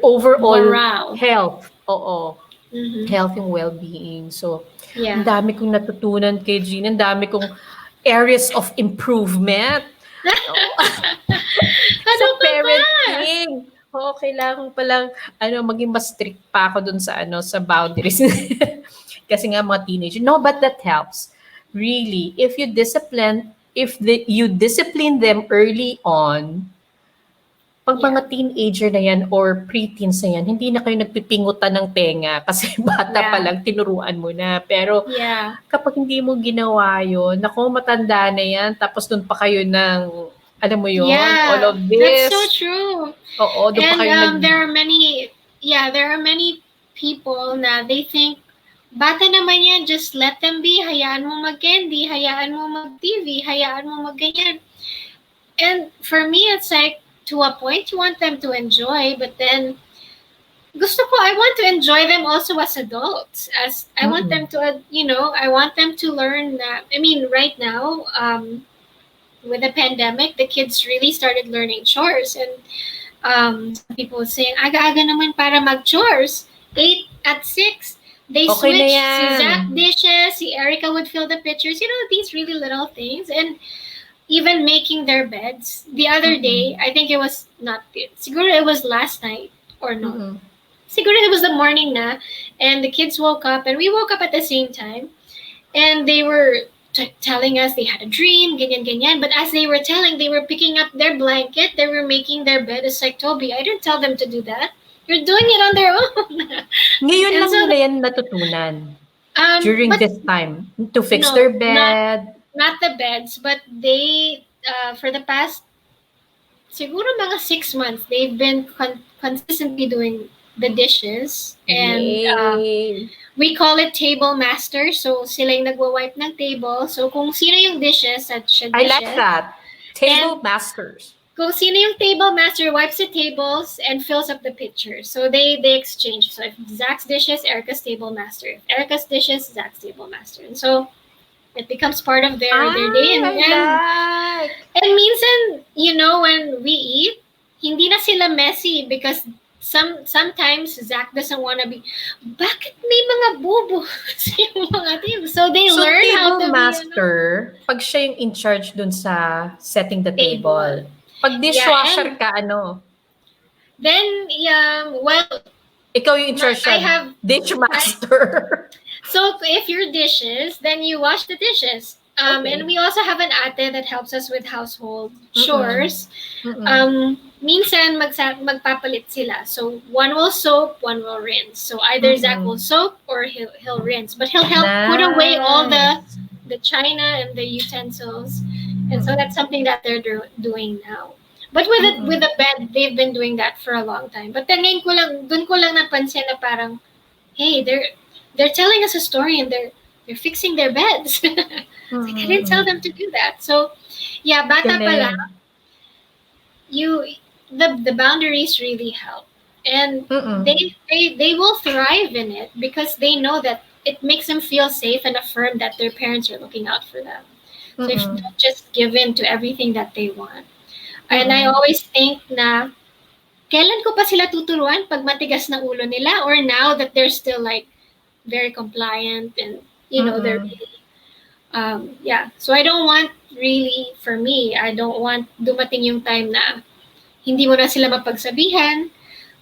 overall Morale. health. Oo, Mm-hmm. health and well-being. So, ang Yeah. dami kong natutunan kay Jean. Ang dami kong areas of improvement. Oo. Ano Sa ka ba? parenting. Oo, kailangan palang maging mas strict pa ako dun sa boundaries. Kasi nga mga teenager. No, but that helps. Really, if you discipline them early on, pag Yeah. mga teenager na yan or preteens na yan, hindi na kayo nagpipingutan ng tenga kasi bata pa Yeah. lang, tinuruan mo na. Pero Yeah. kapag hindi mo ginawa yun, naku, matanda na yan, tapos dun pa kayo ng, alam mo yun, all Yeah. of That's so this. true. Oo, doon pa And kayo there are many people na they think bata naman yan, just let them be, hayaan mo mag-candy, hayaan mo mag-TV, hayaan mo mag-ganyan. And for me, it's like, to a point, you want them to enjoy, but then, I want to enjoy them also as adults. As I want them to, I want them to learn that. I mean, right now, with the pandemic, the kids really started learning chores, and Some people saying, aga-aga naman para mag-chores. 8 at 6. They Okay na switch. Si Zach yan. dishes, si Erica would fill the pitchers. You know, these really little things. And even making their beds. The other day, Mm-mm. I think it was not, siguro it was last night or no. Mm-mm. Siguro it was the morning na, and the kids woke up, and we woke up at the same time. And they were telling us they had a dream, ganyan, ganyan. But as they were telling, they were picking up their blanket, they were making their bed. It's like, Toby, I didn't tell them to do that. You're doing it on their own. Ngayon And lang so, nila yan natutunan during but this time to fix no, their bed. not the beds, but they, for the past siguro mga 6 months, they've been consistently doing the dishes. And Yay! we call it table master. So, sila yung nagwa-wipe ng table. So, kung sino yung dishes at siya I like dishes. that. Table And masters. kung sino yung table master, wipes the tables and fills up the pitchers. So, they exchange. So, if Zach's dishes, Erica's table master. If Erica's dishes, Zach's table master. And so, it becomes part of their day. I like. And minsan, you know, when we eat, hindi na sila messy because sometimes Zach doesn't want to be, bakit may mga bobo yung mga team? So they So, learn how table to master, pag siya yung in charge dun sa setting the table. Pag dishwasher and ka, ano? then, well, Ikaw yung in charge I sa have, dishmaster. so if your dishes, then you wash the dishes. Okay. And we also have an ate that helps us with household chores. Mm-mm. Minsan magpapalit sila. So one will soap, one will rinse. So either Zach will soap or he'll rinse, but he'll help put away all the china and the utensils. And so that's something that they're doing now. But with the bed, they've been doing that for a long time. But then dun ko lang napansin na parang, hey, they're telling us a story and they're fixing their beds. Like, I didn't tell them to do that. So, yeah, bata pa lang, the boundaries really help. And they will thrive in it because they know that it makes them feel safe and affirm that their parents are looking out for them. So if you don't just give in to everything that they want. And I always think na, kailan ko pa sila tuturuan pag matigas na ulo nila, or now that they're still like very compliant and they're really, so I don't want, really, for me, I don't want dumating yung time na hindi mo na sila mapagsabihan,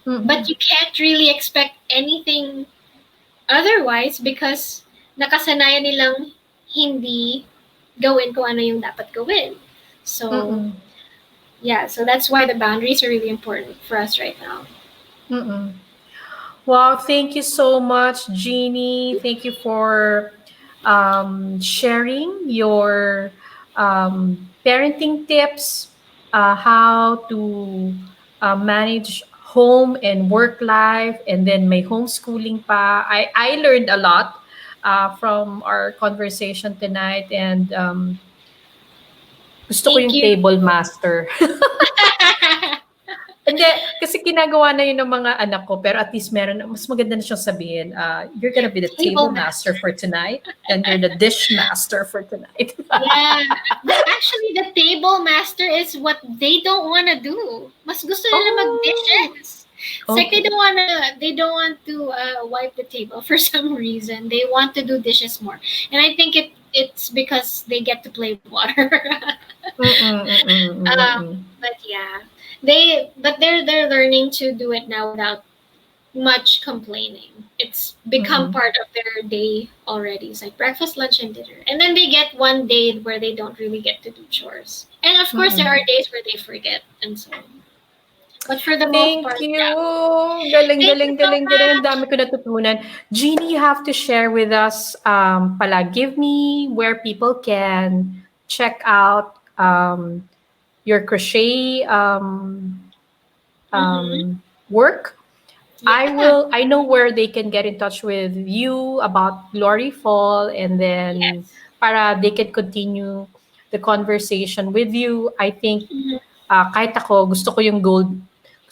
but you can't really expect anything otherwise because nakasanayan nilang hindi gawin kung ano yung dapat gawin. So, so that's why the boundaries are really important for us right now. Wow, thank you so much, Jeannie. Thank you for sharing your parenting tips, how to manage home and work life, and then may homeschooling pa. I learned a lot from our conversation tonight, and gusto ko yung table master. Hindi, kasi ginagawa na yun ng mga anak ko, pero at least mas maganda na siyang sabihin, you're gonna be the table master for tonight, and you're the dish master for tonight. Yeah. Actually, the table master is what they don't want to do. Mas gusto nila mag-dishes. It's like they don't want to wipe the table for some reason. They want to do dishes more. And I think it's because they get to play with water. But yeah. They're learning to do it now without much complaining. It's become part of their day already. It's like breakfast, lunch, and dinner. And then they get one day where they don't really get to do chores. And of course, there are days where they forget and so on. But for the most part, Thank you. Galing. Ang dami ko natutunan. Jeannie, you have to share with us, give me where people can check out your crochet work. Yeah. I know where they can get in touch with you about Glory Fall, and then para they can continue the conversation with you. I think kahit ako gusto ko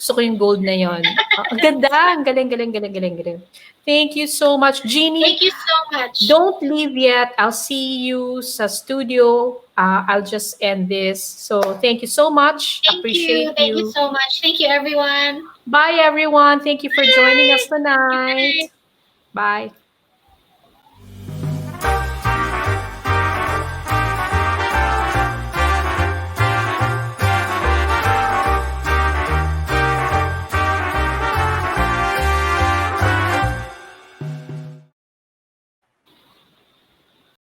Gusto ko yung gold na yon. Ang ganda. Ang galing, galing, galing, galing, galing. Thank you so much, Jeannie. Thank you so much. Don't leave yet. I'll see you sa studio. I'll just end this. So thank you so much. Thank you. Appreciate Thank you you. so much. Thank you, everyone. Bye, everyone. Thank you for joining us Bye. Good tonight. night. Bye.